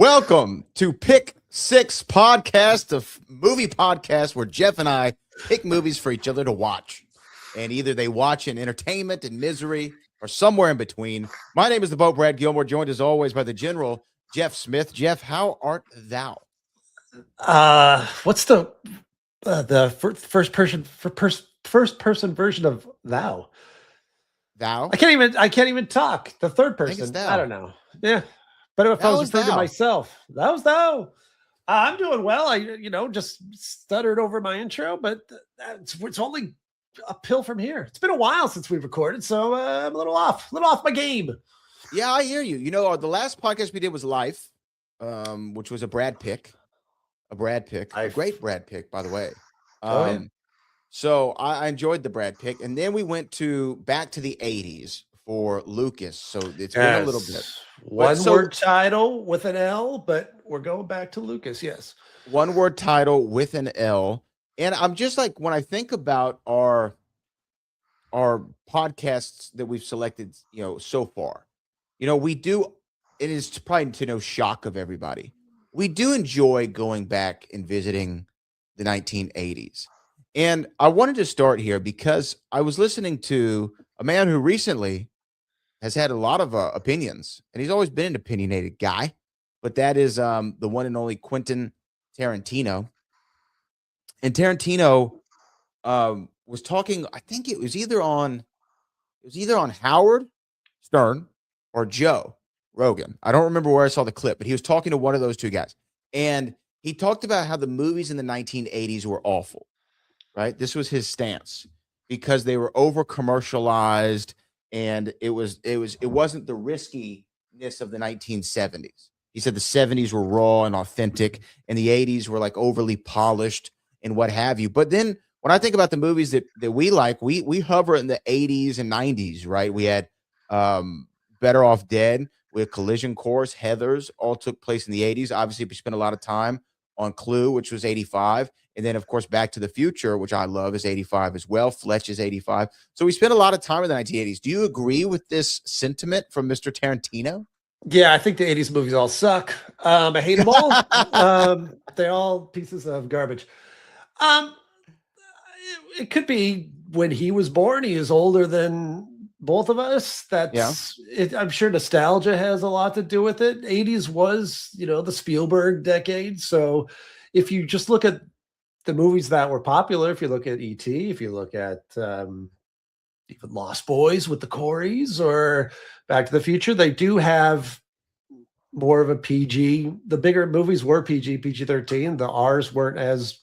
Welcome to Pic Six podcast, a movie podcast where Jeff and I pick movies for each other to watch. And either they watch in entertainment and misery or somewhere in between. My name is the Boat Brad Gilmore, joined as always by the General Jeff Smith. Jeff, how art thou? What's the first person version of thou? Thou? I can't even talk. The third I think it's person. thou. I don't know. Yeah. But if I Thou was is referring to thou. myself, that was thou. I'm doing well. I just stuttered over my intro, but it's only uphill from here. It's been a while since we've recorded, so I'm a little off my game. Yeah, I hear you. You know, the last podcast we did was Life, which was a Brad pick. A great Brad pick, by the way. Yeah. So I enjoyed the Brad pick, and then we went back to the 80s for Lucas. So it's been a little bit. One word title with an L, but we're going back to Lucas. Yes. One word title with an L. And I'm just like, when I think about our podcasts that we've selected, so far, we do, it is probably to no shock of everybody. We do enjoy going back and visiting the 1980s. And I wanted to start here because I was listening to a man who recently has had a lot of opinions, and he's always been an opinionated guy, but that is the one and only Quentin Tarantino. And Tarantino was talking, I think it was either on Howard Stern or Joe Rogan. I don't remember where I saw the clip, but he was talking to one of those two guys. And he talked about how the movies in the 1980s were awful, right? This was his stance because they were over commercialized, and it wasn't the riskiness of the 1970s. He said the 70s were raw and authentic, and the 80s were like overly polished and what have you. But then when I think about the movies that we like, we hover in the 80s and 90s, right? We had Better Off Dead, we had Collision Course, Heathers, all took place in the 80s. Obviously, we spent a lot of time on Clue, which was 85. And then, of course, Back to the Future, which I love, is 85 as well. Fletch is 85. So we spent a lot of time in the 1980s. Do you agree with this sentiment from Mr. Tarantino? Yeah, I think the 80s movies all suck. I hate them all. They're all pieces of garbage. It could be when he was born. He is older than both of us. I'm sure nostalgia has a lot to do with it. 80s was, the Spielberg decade. So if you just look at the movies that were popular, if you look at E.T., if you look at even Lost Boys with the Coreys or Back to the Future, they do have more of a PG. The bigger movies were PG-13. The R's weren't as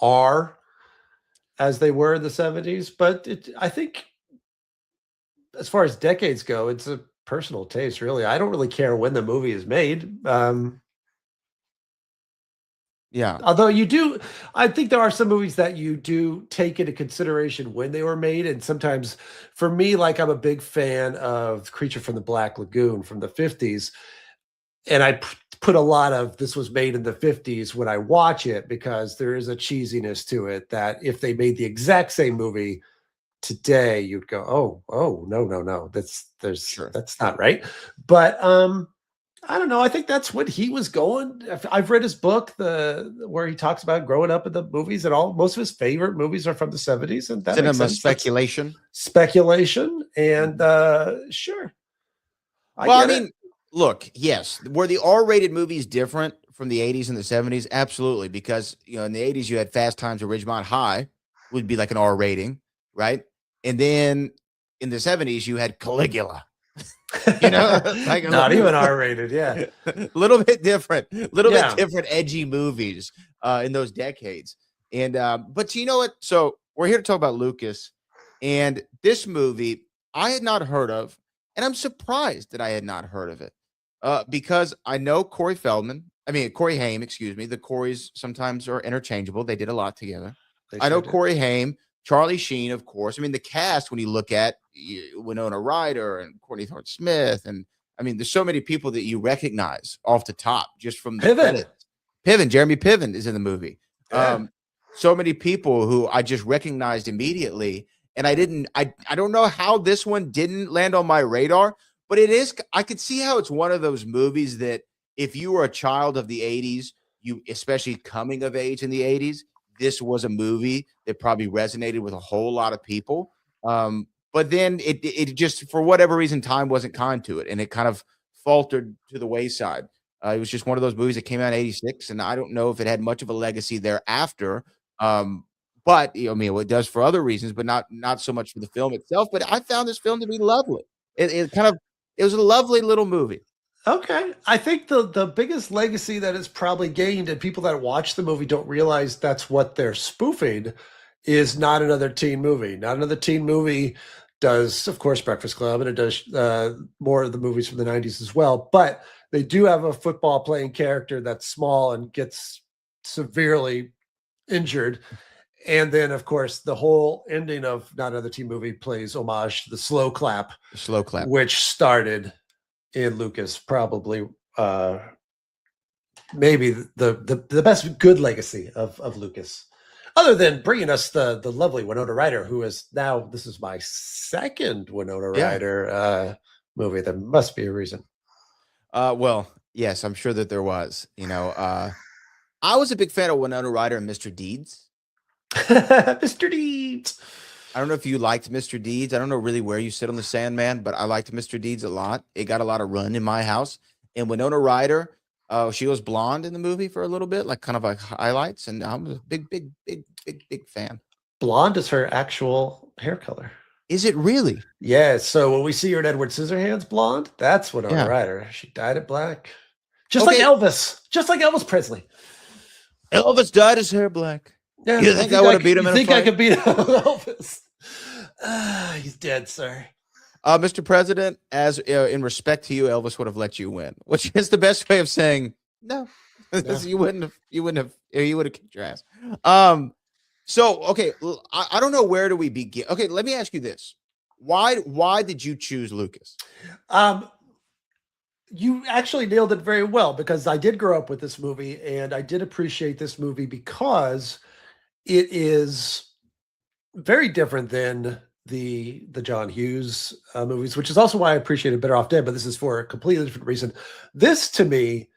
R as they were in the 70s. But I think as far as decades go, it's a personal taste, really. I don't really care when the movie is made. Yeah. Although I think there are some movies that you do take into consideration when they were made. And sometimes for me, like I'm a big fan of Creature from the Black Lagoon from the 50s. And I put a lot of this was made in the 50s when I watch it, because there is a cheesiness to it that if they made the exact same movie today, you'd go, oh, no. That's not right. But, I don't know. I think that's what he was going. I've read his book, where he talks about growing up in the movies, and most of his favorite movies are from the 70s. And that Cinema speculation. And sure. I mean, look, yes. Were the R-rated movies different from the 80s and the 70s? Absolutely. Because, in the 80s, you had Fast Times at Ridgemont High, would be like an R rating, right? And then in the 70s, you had Caligula. Like not even R-rated, yeah. A little bit different, edgy movies in those decades. And but you know what? So we're here to talk about Lucas, and this movie I had not heard of, and I'm surprised that I had not heard of it because I know Corey Haim, excuse me. The Coreys sometimes are interchangeable. They did a lot together. I know Corey Haim, Charlie Sheen, of course. I mean, the cast, when you look at Winona Ryder and Courtney Thorne-Smith, and I mean, there's so many people that you recognize off the top just from the credits. Jeremy Piven is in the movie. Yeah. So many people who I just recognized immediately, and I don't know how this one didn't land on my radar, but I could see how it's one of those movies that if you were a child of the 80s, you especially coming of age in the 80s, this was a movie that probably resonated with a whole lot of people. But then it just for whatever reason time wasn't kind to it, and it kind of faltered to the wayside. It was just one of those movies that came out in '86, and I don't know if it had much of a legacy thereafter. But I mean, it does for other reasons, but not so much for the film itself. But I found this film to be lovely. It was a lovely little movie. Okay. I think the biggest legacy that it's probably gained, and people that watch the movie don't realize that's what they're spoofing, is Not Another Teen Movie. Not Another Teen Movie does, of course, Breakfast Club, and it does more of the movies from the 90s as well. But they do have a football playing character that's small and gets severely injured. And then, of course, the whole ending of Not Another Teen Movie plays homage to the slow clap, which started in Lucas, probably maybe the best good legacy of Lucas, other than bringing us the lovely Winona Ryder, who is now, this is my second Winona Ryder movie. There must be a reason. Well, yes, I'm sure that there was. I was a big fan of Winona Ryder and Mr. Deeds. Mr. Deeds. I don't know if you liked Mr. Deeds. I don't know really where you sit on the Sandman, but I liked Mr. Deeds a lot. It got a lot of run in my house. And Winona Ryder, she was blonde in the movie for a little bit, like kind of like highlights. And I'm a big fan. Blonde is her actual hair color. Is it really? Yeah. So when we see her in Edward Scissorhands blonde, that's Winona Ryder. She dyed it black. Just like Elvis. Just like Elvis Presley. Elvis dyed his hair black. Yeah, you think I would have beat him in a fight? You think I could beat Elvis? He's dead, sir. Mr. President, as in respect to you, Elvis would have let you win, which is the best way of saying no. You would have kicked your ass. So okay, I don't know, where do we begin? Okay, let me ask you this: why did you choose Lucas? You actually nailed it very well, because I did grow up with this movie, and I did appreciate this movie because it is very different than the John Hughes movies, which is also why I appreciated Better Off Dead, but this is for a completely different reason. This, to me,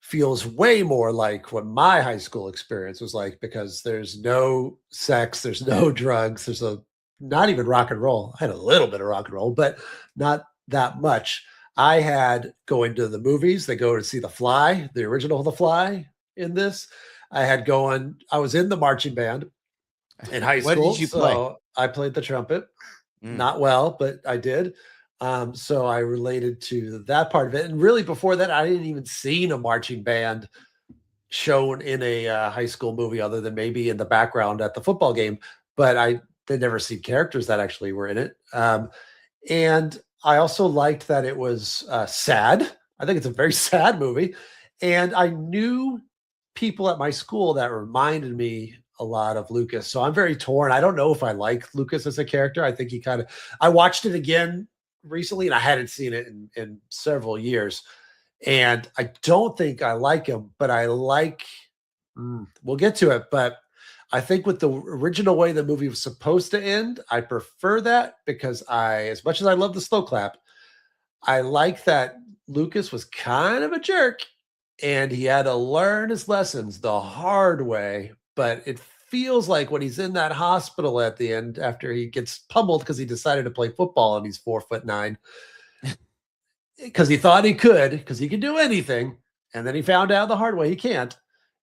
feels way more like what my high school experience was like, because there's no sex, there's no drugs, there's not even rock and roll. I had a little bit of rock and roll, but not that much. I had going to the movies. They go to see The Fly, the original The Fly in this. I was in the marching band in high school. What did you play? I played the trumpet. Not well, but I did. So I related to that part of it. And really before that, I didn't even see a marching band shown in a high school movie, other than maybe in the background at the football game. But I did never see characters that actually were in it. And I also liked that it was sad. I think it's a very sad movie. And I knew people at my school that reminded me a lot of Lucas. So I'm very torn. I don't know if I like Lucas as a character. I think I watched it again recently, and I hadn't seen it in several years. And I don't think I like him, but I like, we'll get to it. But I think with the original way the movie was supposed to end, I prefer that, because as much as I love the slow clap, I like that Lucas was kind of a jerk, and he had to learn his lessons the hard way. But it feels like when he's in that hospital at the end, after he gets pummeled because he decided to play football and he's 4'9", because he thought he could, because he could do anything, and then he found out the hard way he can't.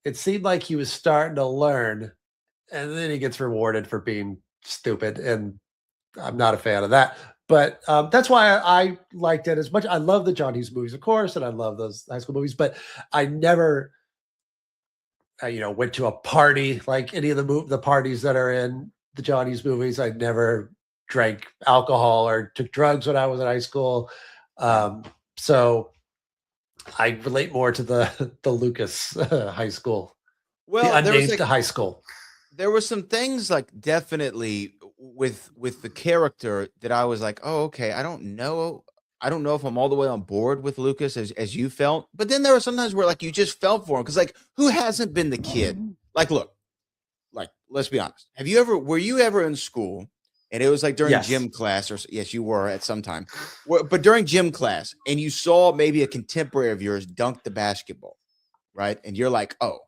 It seemed like he was starting to learn, and then he gets rewarded for being stupid, and I'm not a fan of that. But that's why I liked it as much. I love the John Hughes movies, of course, and I love those high school movies, but I never went to a party like any of the parties that are in the John Hughes movies. I never drank alcohol or took drugs when I was in high school. So I relate more to the Lucas high school. Well, the unnamed high school. There were some things like definitely with the character that I was like, oh, okay, I don't know if I'm all the way on board with Lucas as you felt. But then there were sometimes where like you just felt for him, because like, who hasn't been the kid? Like, look, like, let's be honest. Were you ever in school And it was like during gym class, or yes, you were at some time, but during gym class, and you saw maybe a contemporary of yours dunk the basketball, right? And you're like, oh,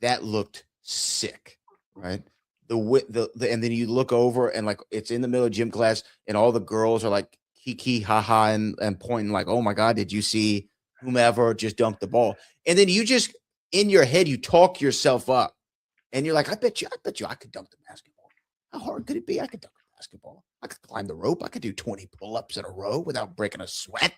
that looked sick, right? And then you look over and like it's in the middle of gym class, and all the girls are like kiki haha and pointing like, oh my god, did you see whomever just dunked the ball? And then you just in your head you talk yourself up, and you're like, I bet you I could dunk the basketball. How hard could it be? I could dunk the basketball. I could climb the rope. I could do 20 pull-ups in a row without breaking a sweat.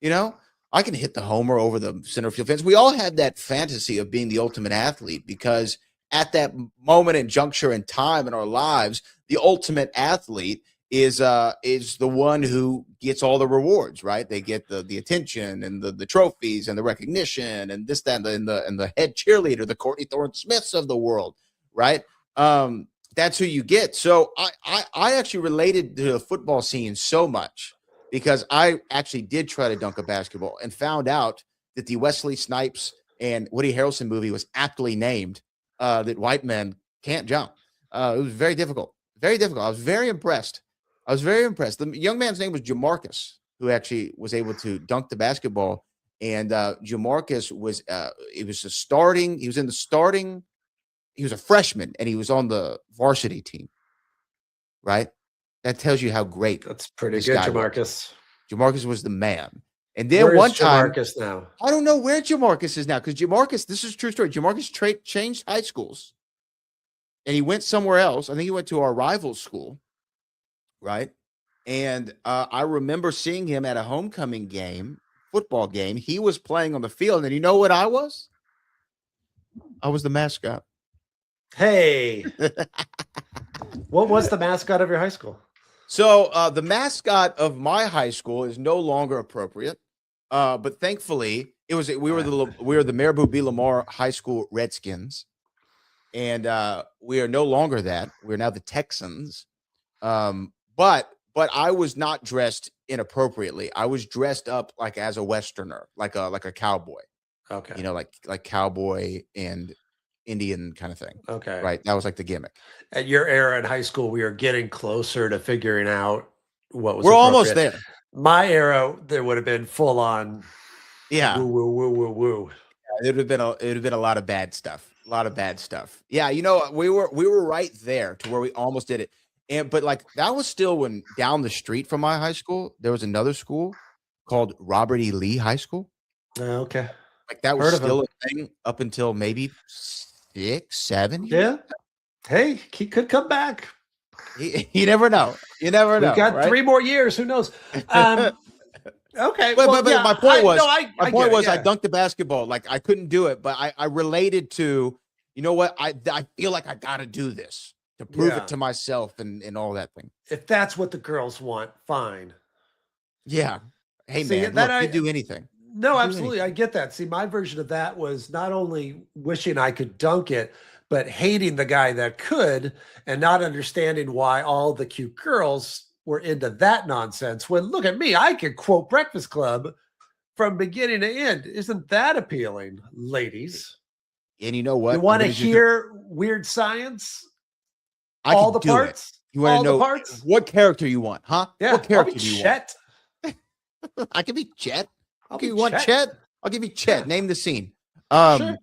You know, I can hit the homer over the center field fence. We all have that fantasy of being the ultimate athlete because at that moment and juncture in time in our lives, the ultimate athlete is the one who gets all the rewards, right? They get the attention and the trophies and the recognition and this, that, and the head cheerleader, the Courtney Thorne Smiths of the world, right? That's who you get. So I actually related to the football scene so much because I actually did try to dunk a basketball and found out that the Wesley Snipes and Woody Harrelson movie was aptly named that white men can't jump. It was very difficult, very difficult. I was very impressed. The young man's name was Jamarcus, who actually was able to dunk the basketball. And Jamarcus was he was a freshman and he was on the varsity team. Right? That tells you how great. That's pretty good, Jamarcus. Jamarcus was the man. And then one time, Jamarcus now? I don't know where Jamarcus is now because Jamarcus, this is a true story. Jamarcus changed high schools and he went somewhere else. I think he went to our rival school, right? And I remember seeing him at a homecoming football game. He was playing on the field, and you know what I was? I was the mascot. Hey, what was the mascot of your high school? So the mascot of my high school is no longer appropriate, but thankfully we were the Maribou B. Lamar High School Redskins, and we are no longer that. We're now the Texans. But I was not dressed inappropriately. I was dressed up like as a Westerner, like a cowboy. Okay, you know, like cowboy and Indian kind of thing. Okay, right. That was like the gimmick. At your era in high school, we are getting closer to figuring out what was. We're almost there. My era, there would have been full on. Yeah. Woo woo woo woo woo. Yeah, it would have been a lot of bad stuff. Yeah. You know, we were right there to where we almost did it. But like that was still when down the street from my high school, there was another school called Robert E. Lee High School. Okay. Like that was still a thing up until maybe 6, 7 years. Yeah. Hey, he could come back. You never know. We've got 3 more years. Who knows? Okay. But my point was, I dunked the basketball. Like I couldn't do it, but I related to, you know what? I feel like I got to do this to prove it to myself and all that thing. If that's what the girls want, fine. Yeah. Hey, man, look, you do anything. No, absolutely. I get that. See, my version of that was not only wishing I could dunk it, but hating the guy that could and not understanding why all the cute girls were into that nonsense. When look at me, I could quote Breakfast Club from beginning to end. Isn't that appealing, ladies? And you know what? You want to hear weird science? All the parts? You want to know parts? What character you want, huh? Yeah. What character do you want? I can be Chet. Okay, you want Chet? I'll give you Chet. Yeah. Name the scene. Sure.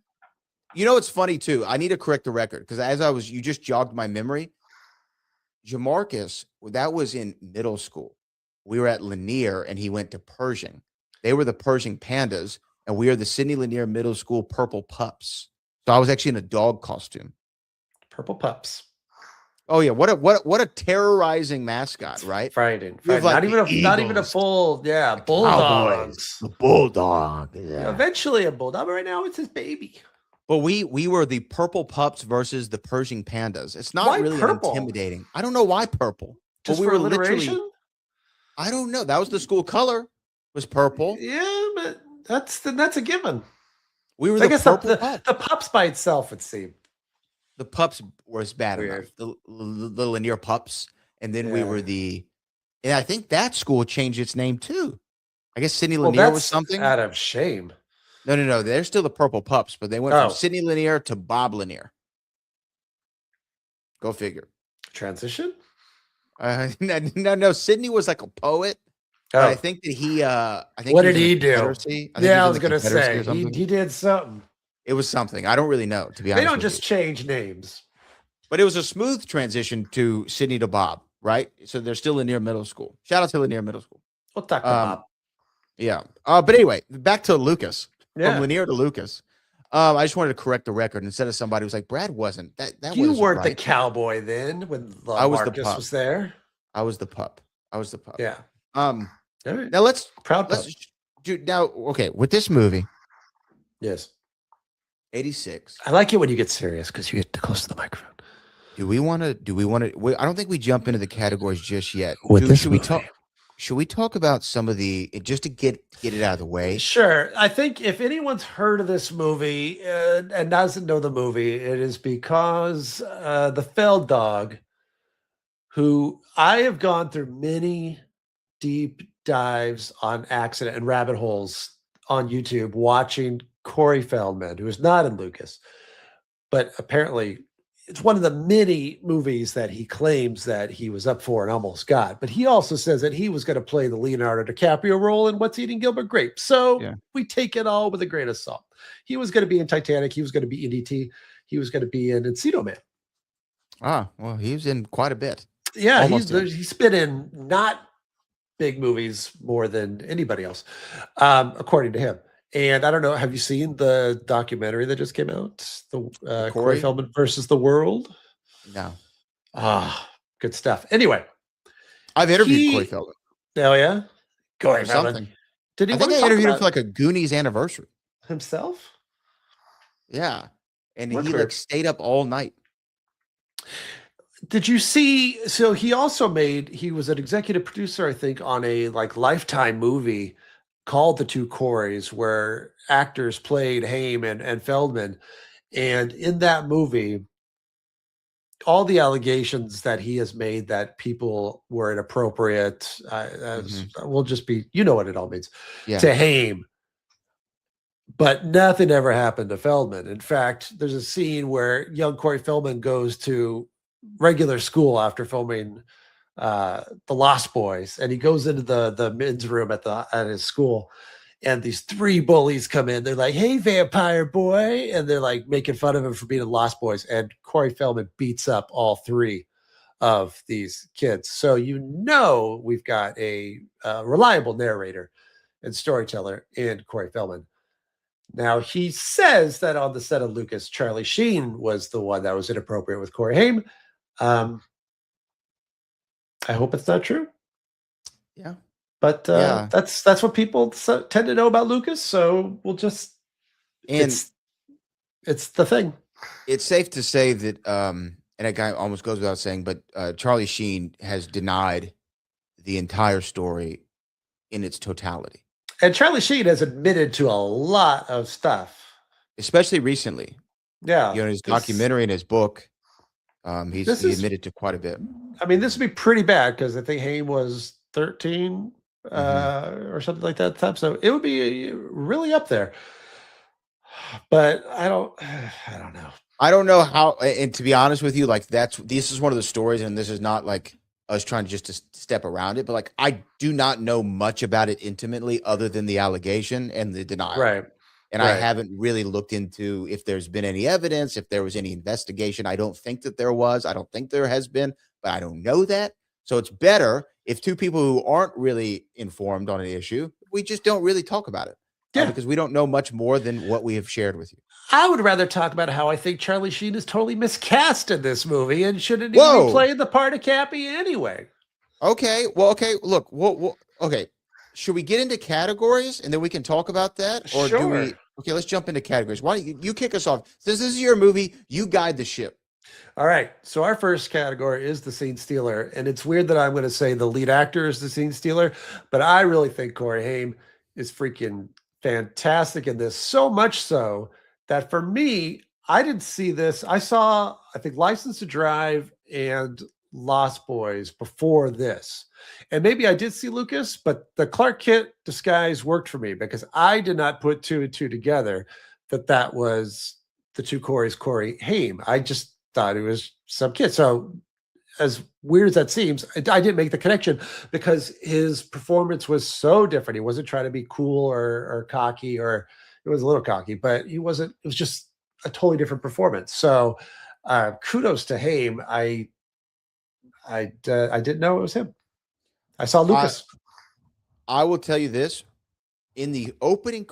You know, it's funny too. I need to correct the record because you just jogged my memory. Jamarcus, that was in middle school. We were at Lanier and he went to Pershing. They were the Pershing Pandas, and we are the Sidney Lanier Middle School Purple Pups. So I was actually in a dog costume. Purple Pups. Oh yeah, what a terrorizing mascot, right? Frightening. Like not even a full, bulldogs. The bulldog. Yeah. Eventually a bulldog. But right now it's his baby. But we were the Purple Pups versus the Pershing Pandas. It's not really intimidating. I don't know why purple. Just for alliteration? I don't know. That was the school color. Was purple. Yeah, but that's a given. We were the pups by itself, it seemed. The pups was bad enough. The Lanier Pups, and then we were and I think that school changed its name too. I guess Sidney Lanier was something out of shame. No. They're still the Purple Pups, but they went from Sidney Lanier to Bob Lanier. Go figure. Transition? No. Sidney was like a poet, but I Oh, think that I think what he was did in the he do? Confederacy. I think he Yeah, was I in was the gonna Confederacy say or something. he did something. It was something. I don't really know, to be They honest don't with you. just change names. But it was a smooth transition to Sydney to Bob, right? So they're still Lanier Middle School. Shout out to Lanier Middle School. We'll talk to Um, Bob. yeah. But anyway, back to Lucas. From Yeah. Lanier to Lucas. I just wanted to correct the record instead of somebody who's like, Brad wasn't. That You wasn't weren't the right. cowboy then when I was the Marcus pup. was there. I was the pup. I was the pup. Yeah. Um, All right. now Proud pup. let's do now. Okay, with this movie, Yes. 86. I like it when you get serious because you get close to the microphone. Do we want to? I don't think we jump into the categories just yet. With this Should we movie. talk? Should we talk about some of the just to get it out of the way? Sure. I think if anyone's heard of this movie and doesn't know the movie, it is because the Feld dog, who I have gone through many deep dives on accident and rabbit holes on YouTube watching Corey Feldman, who is not in Lucas, but apparently it's one of the many movies that he claims that he was up for and almost got. But he also says that he was going to play the Leonardo DiCaprio role in What's Eating Gilbert Grape. So Yeah. we take it all with a grain of salt. He was going to be in Titanic. He was going to be in E.T. He was going to be in Encino Man. Ah, well, he was in quite a bit. Yeah, Almost in. he's been in not big movies more than anybody else, according to him. And I don't know, have you seen the documentary that just came out? The Corey Corey? Feldman versus the World? No, Ah, good stuff. Anyway, I've interviewed Corey Feldman oh yeah, Corey or Feldman. something. Did he I want think to I talk interviewed him about for like a Goonies anniversary. himself? Yeah, and Work he hard. like stayed up all night. Did you see? So he also he was an executive producer, I think, on a like Lifetime movie called The Two Coreys, where actors played Haim and Feldman. And in that movie, all the allegations that he has made that people were inappropriate, will just be, you know what it all means, Yeah. to Haim. But nothing ever happened to Feldman. In fact, there's a scene where young Corey Feldman goes to regular school after filming The Lost Boys, and he goes into the men's room at his school, and these three bullies come in. They're like, "Hey, vampire boy," and they're like making fun of him for being in Lost Boys. And Corey Feldman beats up all three of these kids. So we've got a reliable narrator and storyteller in Corey Feldman. Now, he says that on the set of Lucas, Charlie Sheen was the one that was inappropriate with Corey Haim. I hope it's not true. Yeah. But that's what people tend to know about Lucas. So we'll just, it's the thing. It's safe to say that, and that guy almost goes without saying, but Charlie Sheen has denied the entire story in its totality. And Charlie Sheen has admitted to a lot of stuff, especially recently. Yeah, his documentary and his book. He admitted to quite a bit. I mean, this would be pretty bad because I think Haim was 13 or something like that time. So it would be really up there. But I don't know. I don't know how. And to be honest with you, like this is one of the stories, and this is not like us trying to step around it, but like I do not know much about it intimately other than the allegation and the denial. Right. And I haven't really looked into if there's been any evidence, if there was any investigation. I don't think that there was. I don't think there has been, but I don't know that. So it's better if two people who aren't really informed on an issue, we just don't really talk about it. Yeah. Because we don't know much more than what we have shared with you. I would rather talk about how I think Charlie Sheen is totally miscast in this movie and shouldn't even be playing the part of Cappy anyway. Okay. Well, okay. Look, okay. Should we get into categories and then we can talk about that? Or do we? Okay, let's jump into categories. Why don't you kick us off? Since this is your movie, you guide the ship. All right. So our first category is the scene stealer. And it's weird that I'm going to say the lead actor is the scene stealer, but I really think Corey Haim is freaking fantastic in this. So much so that for me, I didn't see this. I saw, I think, License to Drive and Lost Boys before this. And maybe I did see Lucas, but the Clark Kent disguise worked for me because I did not put two and two together that was the two Coreys, Corey Haim. I just thought it was some kid. So as weird as that seems, I didn't make the connection because his performance was so different. He wasn't trying to be cool or cocky, or it was a little cocky, but he wasn't. It was just a totally different performance. So kudos to Haim. I didn't know it was him. I saw Lucas. I will tell you this: in the opening,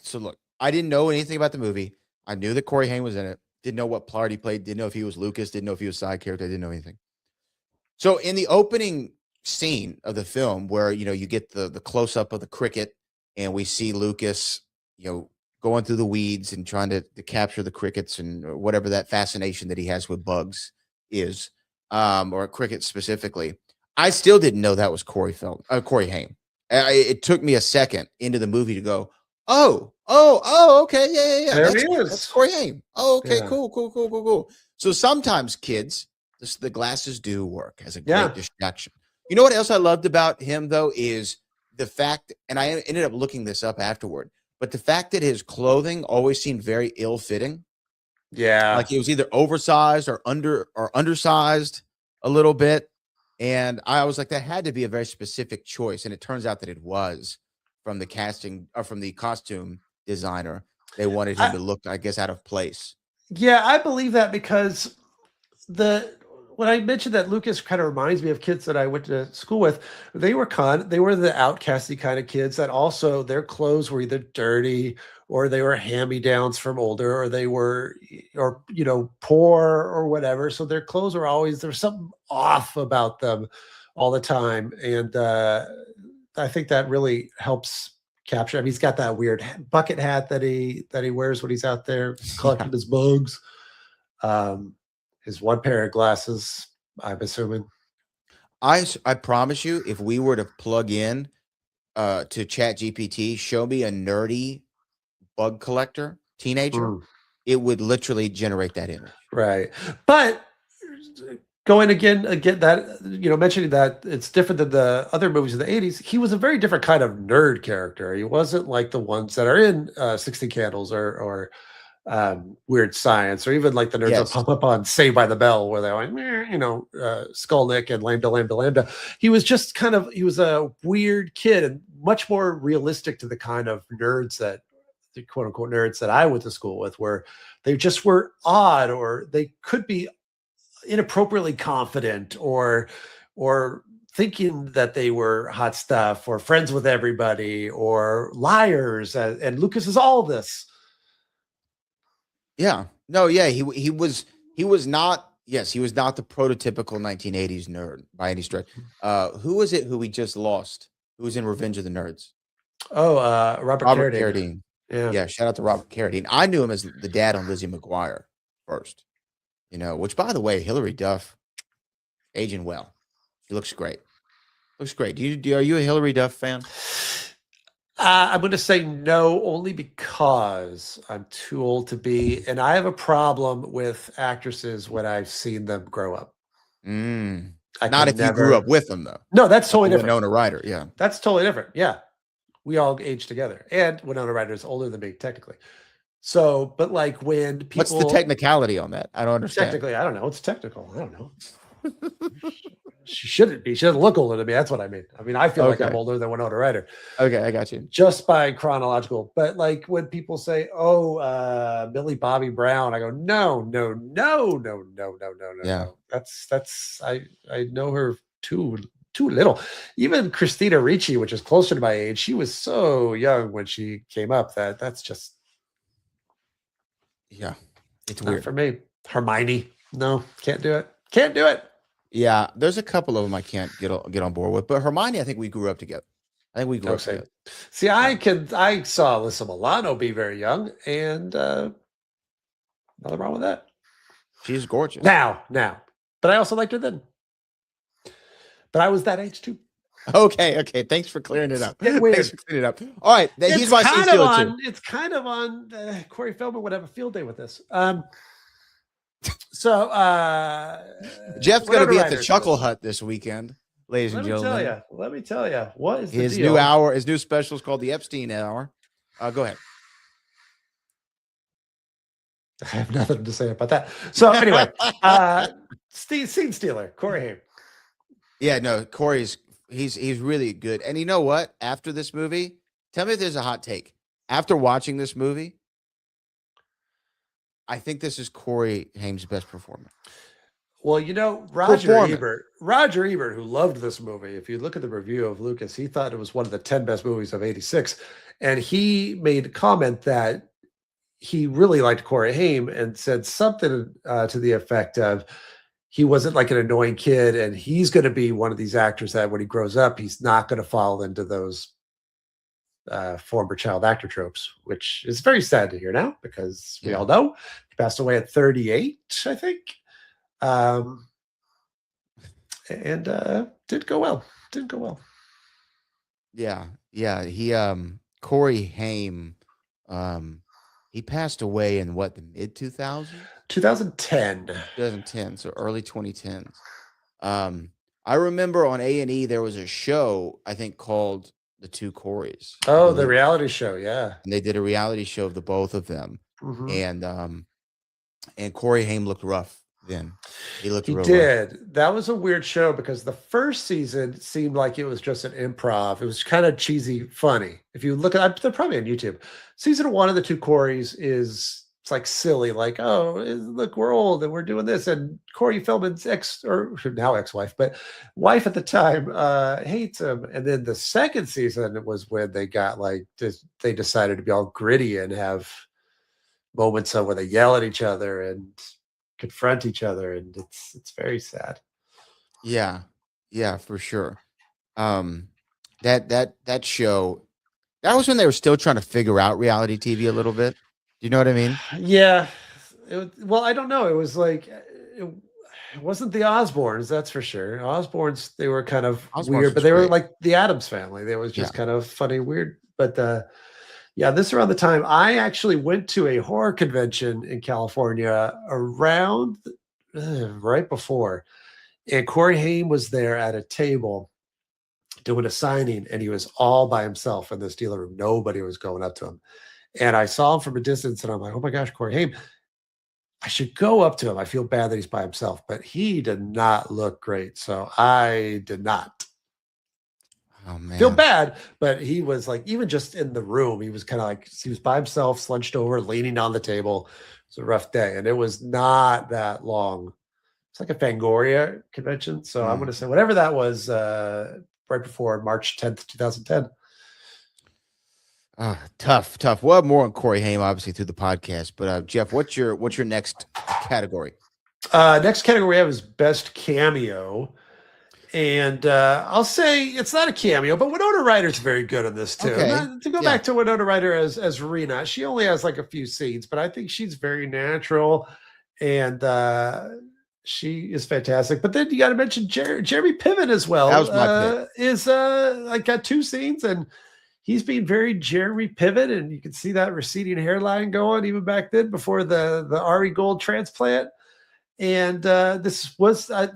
so look, I didn't know anything about the movie. I knew that Corey Haim was in it. Didn't know what part he played. Didn't know if he was Lucas. Didn't know if he was a side character. I didn't know anything. So in the opening scene of the film, where you get the close up of the cricket, and we see Lucas, going through the weeds and trying to capture the crickets and whatever that fascination that he has with bugs is, or crickets specifically. I still didn't know that was Corey Haim. It took me a second into the movie to go, oh, okay, yeah. There he is. That's Corey Haim. Oh, okay, Yeah. cool. So sometimes kids, the glasses do work as a great distraction. You know what else I loved about him though is the fact, and I ended up looking this up afterward, but the fact that his clothing always seemed very ill-fitting. Yeah, like he was either oversized or undersized a little bit. And I was like, that had to be a very specific choice. And it turns out that it was from the casting or from the costume designer. They wanted him to look, I guess, out of place. Yeah, I believe that because when I mentioned that Lucas kind of reminds me of kids that I went to school with, they were the outcasty kind of kids that also their clothes were either dirty or they were hand-me-downs from older, or they were, poor or whatever. So their clothes were always, there's something off about them all the time. And I think that really helps capture. I mean, he's got that weird bucket hat that he wears when he's out there collecting his bugs. His one pair of glasses, I'm assuming. I promise you, if we were to plug in to ChatGPT, show me a nerdy bug collector teenager, it would literally generate that image. Right. But going again that, mentioning that it's different than the other movies of the 80s, he was a very different kind of nerd character. He wasn't like the ones that are in 60 Candles or Weird Science, or even like the nerds that pop up on Saved by the Bell, where they're like, Skolnick and Lambda. He was just he was a weird kid and much more realistic to the kind of nerds that the quote unquote nerds that I went to school with, where they just were odd, or they could be inappropriately confident, or thinking that they were hot stuff, or friends with everybody, or liars. And Lucas is all this. Yeah. No, yeah, he was not, he was not the prototypical 1980s nerd by any stretch. Who was it who we just lost? Who was in Revenge of the Nerds? Oh, Robert Carradine. Yeah, shout out to Robert Carradine. I knew him as the dad on Lizzie McGuire first. Which, by the way, Hilary Duff, aging well. She looks great. Are you a Hilary Duff fan? I'm going to say no, only because I'm too old to be, and I have a problem with actresses when I've seen them grow up. Not if you grew up with them, though. No, that's totally different. Winona Ryder, yeah. That's totally different, yeah. We all age together, and Winona Ryder is older than me, technically. So, but like when people... What's the technicality on that? I don't understand. Technically, I don't know. It's technical. I don't know. She shouldn't be. She doesn't look older than me. That's what I mean. I feel like I'm older than Winona Ryder. Okay, I got you. Just by chronological. But like when people say, Millie Bobby Brown, I go, no. Yeah. That's I know her too little. Even Christina Ricci, which is closer to my age, she was so young when she came up that's just... Yeah, it's not weird for me. Hermione, no, can't do it. Yeah, there's a couple of them I can't get on board with, but Hermione, I think we grew up together. Together. See, I saw Alyssa Milano be very young, and nothing wrong with that. She's gorgeous now, but I also liked her then. But I was that age too. Okay. Thanks for clearing it up. Thanks for clearing it up. All right, he's my It's kind of on. Corey Feldman would have a field day with this. So Jeff's going to be at the Chuckle Hut this weekend, ladies and gentlemen. Let me tell you, what is his deal? new hour? His new special is called the Epstein Hour. Go ahead. I have nothing to say about that. So anyway, scene stealer, Corey Haim. Yeah, no, Corey's he's really good. And you know what? After this movie, tell me if there's a hot take. After watching this movie, I think this is Corey Haim's best performance. Well, you know, Roger Ebert, who loved this movie, if you look at the review of Lucas, he thought it was one of the 10 best movies of 86. And he made a comment that he really liked Corey Haim and said something to the effect of he wasn't like an annoying kid, and he's going to be one of these actors that when he grows up, he's not going to fall into those former child actor tropes, which is very sad to hear now because we all know he passed away at 38, I think. And didn't go well. Yeah. He Corey Haim, he passed away in what, the mid 2000s? 2010. So early 2010s. I remember on A&E there was a show I think called The Two Coreys. Oh, the reality show, yeah. And they did a reality show of the both of them. Mm-hmm. And Corey Haim looked rough then. He did. Rough. That was a weird show because the first season seemed like it was just an improv. It was kind of cheesy, funny. If you look at, they're probably on YouTube. Season 1 of The Two Coreys it's like silly, like, oh, look, we're old and we're doing this. And Corey Feldman's now ex-wife, but wife at the time hates him. And then the second season was when they got they decided to be all gritty and have moments where they yell at each other and confront each other, and it's very sad. Yeah, for sure. That show, that was when they were still trying to figure out reality TV a little bit. Do you know what I mean? Yeah. Well, I don't know. It was like it wasn't the Osbournes, that's for sure. Osbournes, they were kind of weird, but they were like the Addams Family. They was just kind of funny, weird. But this around the time I actually went to a horror convention in California around right before, and Corey Haim was there at a table doing a signing, and he was all by himself in this dealer room. Nobody was going up to him. And I saw him from a distance, and I'm like, oh my gosh, Corey Haim. I should go up to him. I feel bad that he's by himself, but he did not look great. So I did not. Oh man. Feel bad, but he was like, even just in the room, he was kind of like, he was by himself, slunched over, leaning on the table. It's a rough day. And it was not that long. It's like a Fangoria convention. So I'm going to say whatever that was right before March 10th, 2010. Tough. We'll have more on Corey Haim, obviously, through the podcast. But Jeff, what's your next category? Next category we have is best cameo. And I'll say it's not a cameo, but Winona Ryder's very good in this too. Okay. To go back to Winona Ryder as Rena, she only has like a few scenes, but I think she's very natural, and she is fantastic. But then you got to mention Jeremy Piven as well. That was my pick. Is like got 2 scenes, and he's being very Jeremy Piven, and you can see that receding hairline going even back then before the Ari Gold transplant. And this was I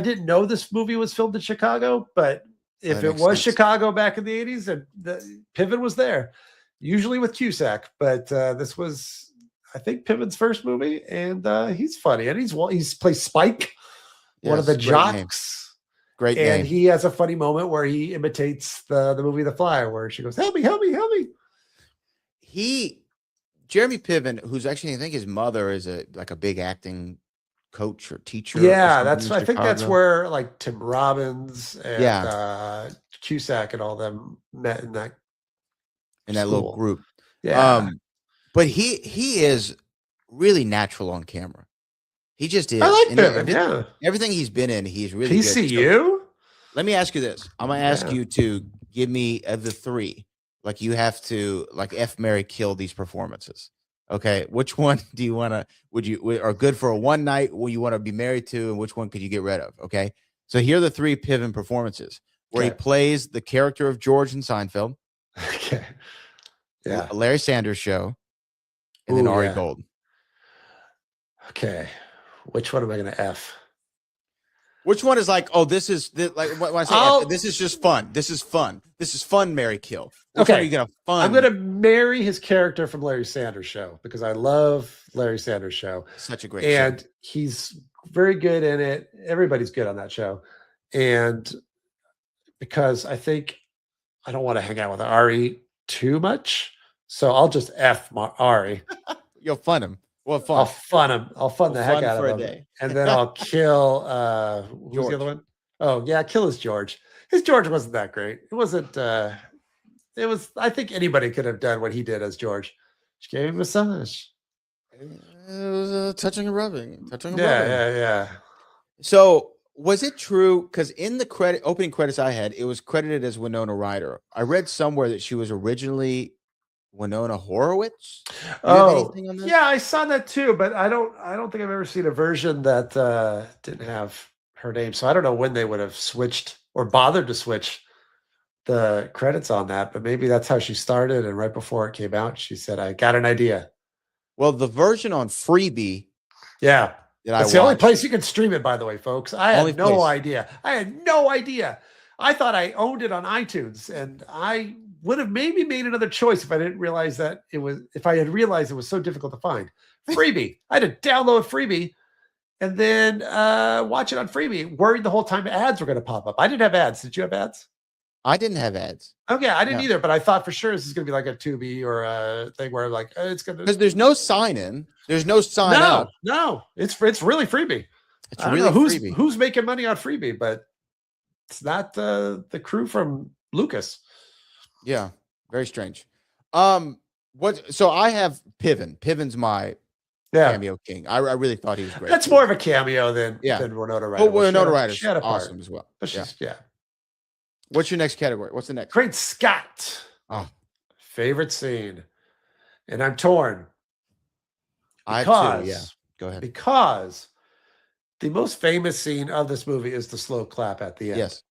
didn't know this movie was filmed in Chicago, but if it was Chicago back in the 80s, and Piven was there, usually with Cusack, but this was, I think, Piven's first movie, and he's funny, and he's plays Spike, one of the jocks. Great and name. He has a funny moment where he imitates the movie The Fly, where she goes, "Help me, help me, help me." Jeremy Piven, who's actually, I think his mother is a big acting coach or teacher. Yeah, I think that's where like Tim Robbins and Cusack and all them met in that little group. Yeah. But he is really natural on camera. He just is. I like Piven, everything he's been in, he's really PCU? Good. So, let me ask you this. I'm gonna ask you to give me the 3. Like you have to F, marry, kill these performances. Okay, which one do you want to? Are good for a one night? Will you want to be married to, and which one could you get rid of? Okay, so here are the 3 Piven performances where he plays the character of George in Seinfeld. Okay, a Larry Sanders Show, and then Ari Gold. Okay, which one am I going to F? Which one is like, oh, this is like when I say this is just fun. This is fun. This is fun, Mary Kill. Which one are you gonna fun? I'm gonna marry his character from Larry Sanders Show because I love Larry Sanders Show. Such a great and show. He's very good in it. Everybody's good on that show. And because I think I don't want to hang out with Ari too much. So I'll just F Ari. You'll fun him. Well, fun. I'll fun the heck out of him. And then I'll kill who's the other one? Oh, yeah, kill his George. His George wasn't that great. It wasn't it was, I think anybody could have done what he did as George. She gave him a massage. It was touching and rubbing. Yeah. So was it true? Because in the opening credits I had, it was credited as Winona Ryder. I read somewhere that she was originally Winona Horowitz. Oh, yeah, I saw that too, but I don't think I've ever seen a version that didn't have her name. So I don't know when they would have switched or bothered to switch the credits on that, but maybe that's how she started. And right before it came out, she said, I got an idea. Well, the version on Freebie. Yeah. It's the only place you can stream it, by the way, folks. I had no idea. I thought I owned it on iTunes, and I would have maybe made another choice if I didn't realize that if I had realized it was so difficult to find. Freebie. I had to download Freebie and then watch it on Freebie. Worried the whole time ads were going to pop up. I didn't have ads. Did you have ads? I didn't have ads. Okay, I didn't either, but I thought for sure this is going to be like a Tubi or a thing where like it's going to, because there's no sign in, there's no sign up. No, it's really Freebie. It's really Freebie. Who's making money on Freebie, but it's not the crew from Lucas. Yeah, very strange. So I have Piven. Piven's my cameo king. I really thought he was great. That's more of a cameo than Winona Ryder. Oh, Winona Ryder's awesome as well. But yeah. What's your next category? What's the next? Great Scott. Oh, favorite scene. And I'm torn. I too, yeah. Go ahead. Because the most famous scene of this movie is the slow clap at the end. Yes.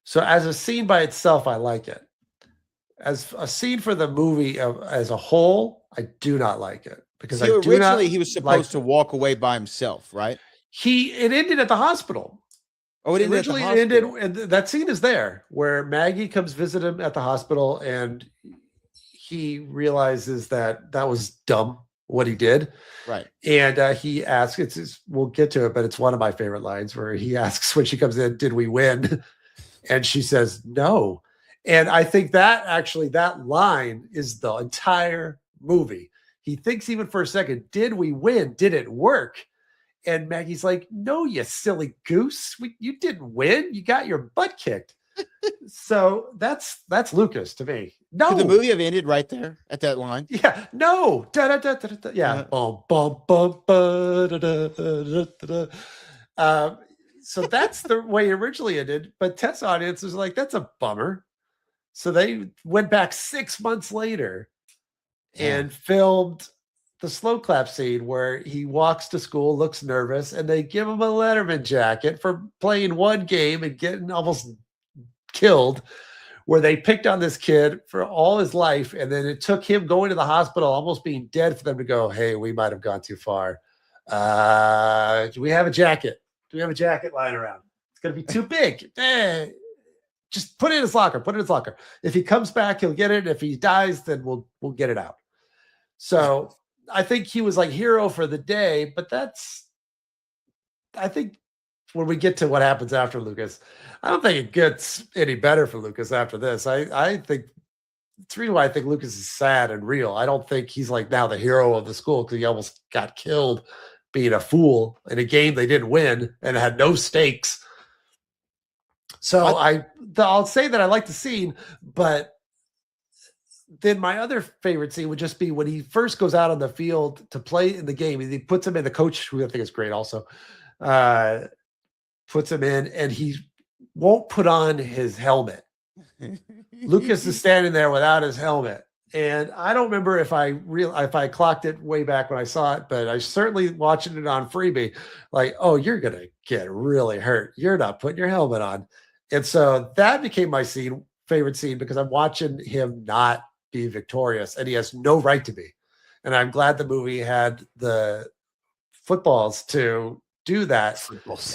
So as a scene by itself, I like it. As a scene for the movie as a whole, I do not like it. Because originally he was supposed to walk away by himself, right? It ended at the hospital. Oh, it ended and that scene is there where Maggie comes visit him at the hospital, and he realizes that was dumb what he did. Right. And he asks, we'll get to it, but it's one of my favorite lines where he asks when she comes in, did we win? And she says, no. And I think that line is the entire movie. He thinks even for a second, did we win? Did it work? And Maggie's like, no, you silly goose. You didn't win. You got your butt kicked. So that's Lucas to me. No. Could the movie have ended right there at that line? Yeah. No. Da, da, da, da, da. Yeah. Bum, bum, bum, ba, da, da, da, da, da. So that's the way it originally ended. But test audiences are like, that's a bummer. So they went back 6 months later and filmed the slow clap scene where he walks to school, looks nervous, and they give him a Letterman jacket for playing one game and getting almost killed, where they picked on this kid for all his life. And then it took him going to the hospital, almost being dead, for them to go, hey, we might have gone too far. Do we have a jacket? Do we have a jacket lying around? It's going to be too big. Just put it in his locker. Put it in his locker. If he comes back, he'll get it. If he dies, then we'll get it out. So I think he was like hero for the day, but I think when we get to what happens after Lucas, I don't think it gets any better for Lucas after this. I think it's the reason why I think Lucas is sad and real. I don't think he's like now the hero of the school because he almost got killed being a fool in a game they didn't win and had no stakes. So I'll say that I like the scene, but then my other favorite scene would just be when he first goes out on the field to play in the game. He puts him in, the coach, who I think is great also, puts him in, and he won't put on his helmet. Lucas is standing there without his helmet. And I don't remember if I clocked it way back when I saw it, but I certainly watching it on Freebie, like, oh, you're going to get really hurt. You're not putting your helmet on. And so that became my favorite scene because I'm watching him not be victorious, and he has no right to be. And I'm glad the movie had the footballs to do that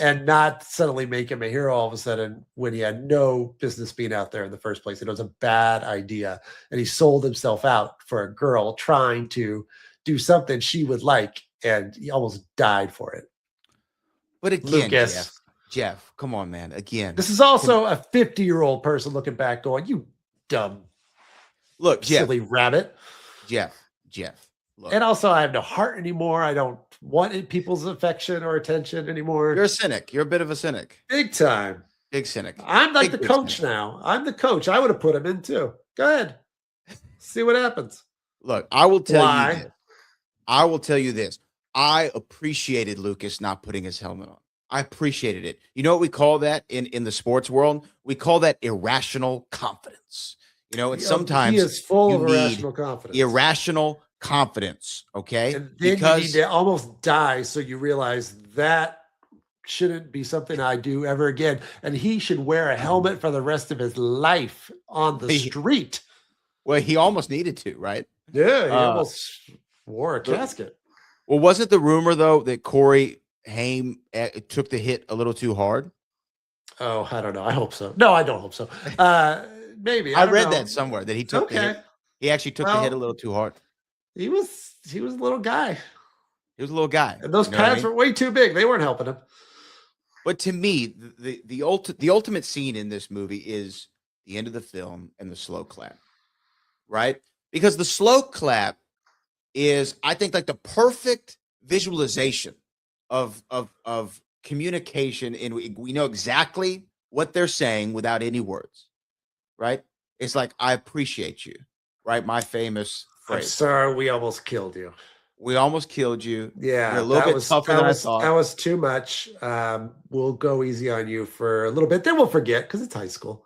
and not suddenly make him a hero all of a sudden when he had no business being out there in the first place. It was a bad idea. And he sold himself out for a girl trying to do something she would like, and he almost died for it. But again, Jeff, come on, man. Again, this is also a 50-year-old person looking back going, you dumb, silly rabbit. Jeff. Look. And also, I have no heart anymore. I don't want people's affection or attention anymore. You're a cynic. You're a bit of a cynic. Big time. Big cynic. I'm like the coach now. I'm the coach. I would have put him in too. Go ahead. See what happens. Look, I will tell you this. I will tell you this. I appreciated Lucas not putting his helmet on. I appreciated it. You know what we call that in the sports world? We call that irrational confidence. You know, and sometimes he is full of irrational confidence. Irrational confidence, okay? And then you need to almost die so you realize that shouldn't be something I do ever again. And he should wear a helmet for the rest of his life on the street. Well, he almost needed to, right? Yeah, he almost wore a casket. Well, wasn't the rumor, though, that Corey Haim took the hit a little too hard? Oh, I don't know. I hope so. No, I don't hope so. Maybe. I read that somewhere, that he took the hit. He actually took the hit a little too hard. He was a little guy. He was a little guy. And those pads were way too big. They weren't helping him. But to me, the ultimate scene in this movie is the end of the film and the slow clap, right? Because the slow clap is, I think, like the perfect visualization of communication, and we know exactly what they're saying without any words, right? It's like, I appreciate you, right? My famous phrase. I'm sorry, we almost killed you. We almost killed you. Yeah, you're a little bit tougher than I thought. That was too much. We'll go easy on you for a little bit. Then we'll forget because it's high school.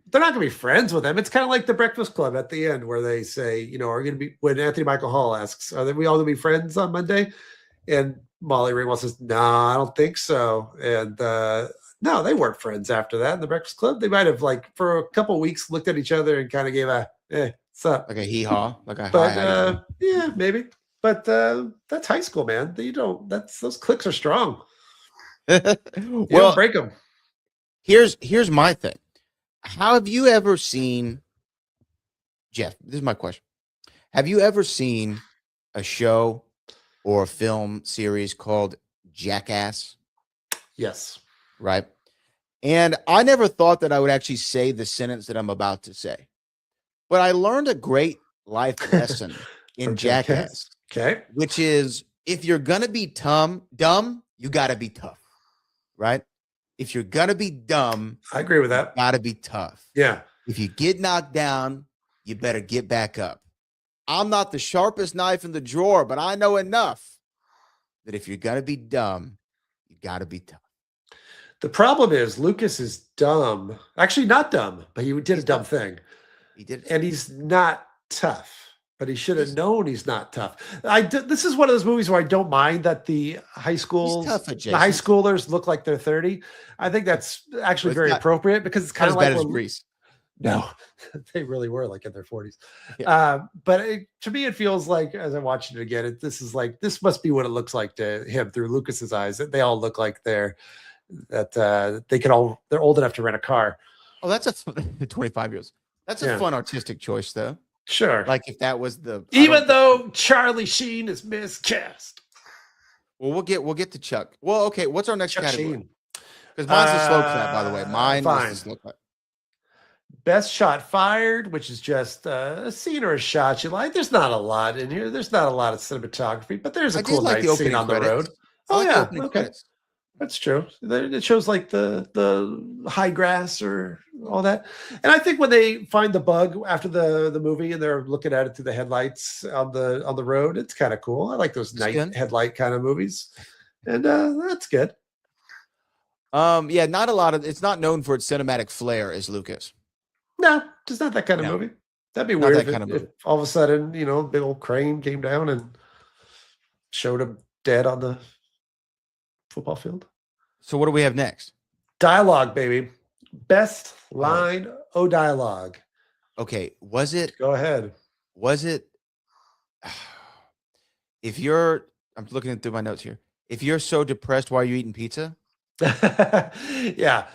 They're not going to be friends with them. It's kind of like the Breakfast Club at the end where they say, you know, are going to be, when Anthony Michael Hall asks, are we all going to be friends on Monday? And Molly Ringwald says, no, I don't think so. And no, they weren't friends after that in the Breakfast Club. They might have, like, for a couple of weeks looked at each other and kind of gave a, what's up? Like a hee-haw? Like a but, yeah, maybe. But that's high school, man. Those clicks are strong. You don't break them. Here's my thing. How have you ever seen, Jeff, this is my question. Have you ever seen a show or a film series called Jackass? Yes. Right. And I never thought that I would actually say the sentence that I'm about to say. But I learned a great life lesson in Jackass. Okay. Which is, if you're going to be dumb, you got to be tough. Right? If you're going to be dumb, I agree with that. You got to be tough. Yeah. If you get knocked down, you better get back up. I'm not the sharpest knife in the drawer, but I know enough that if you're going to be dumb, you got to be tough. The problem is Lucas is dumb. Actually, not dumb, but he did a dumb thing. He did. And he's not tough. But he should have known he's not tough. This is one of those movies where I don't mind that the high schoolers look like they're 30. I think that's actually very appropriate because it's kind of like Grease. No, they really were like in their 40s. Yeah. But to me, it feels like, as I watched it again, this must be what it looks like to him through Lucas's eyes. That they all look like they're old enough to rent a car. Oh, that's 25 years. That's a fun artistic choice, though. Sure. Like if that was even though Charlie Sheen is miscast. Well, we'll get to Chuck. Well, okay. What's our next category? Because mine's the slow clap, by the way. Mine is the slow clap. Best shot fired, which is just a scene or a shot you like. There's not a lot in here. There's not a lot of cinematography, but there's a cool night scene on the road. Oh yeah, okay. That's true. It shows like the high grass or all that. And I think when they find the bug after the movie and they're looking at it through the headlights on the road, it's kind of cool. I like those night headlight kind of movies. And that's good. Yeah, not a lot of it's not known for its cinematic flair as Lucas. No, just not that kind of movie. That'd be weird if all of a sudden, big old crane came down and showed him dead on the football field. So what do we have next? Dialogue, baby. Best line o dialogue. Okay, go ahead. Was it I'm looking through my notes here. If you're so depressed, why are you eating pizza? Yeah,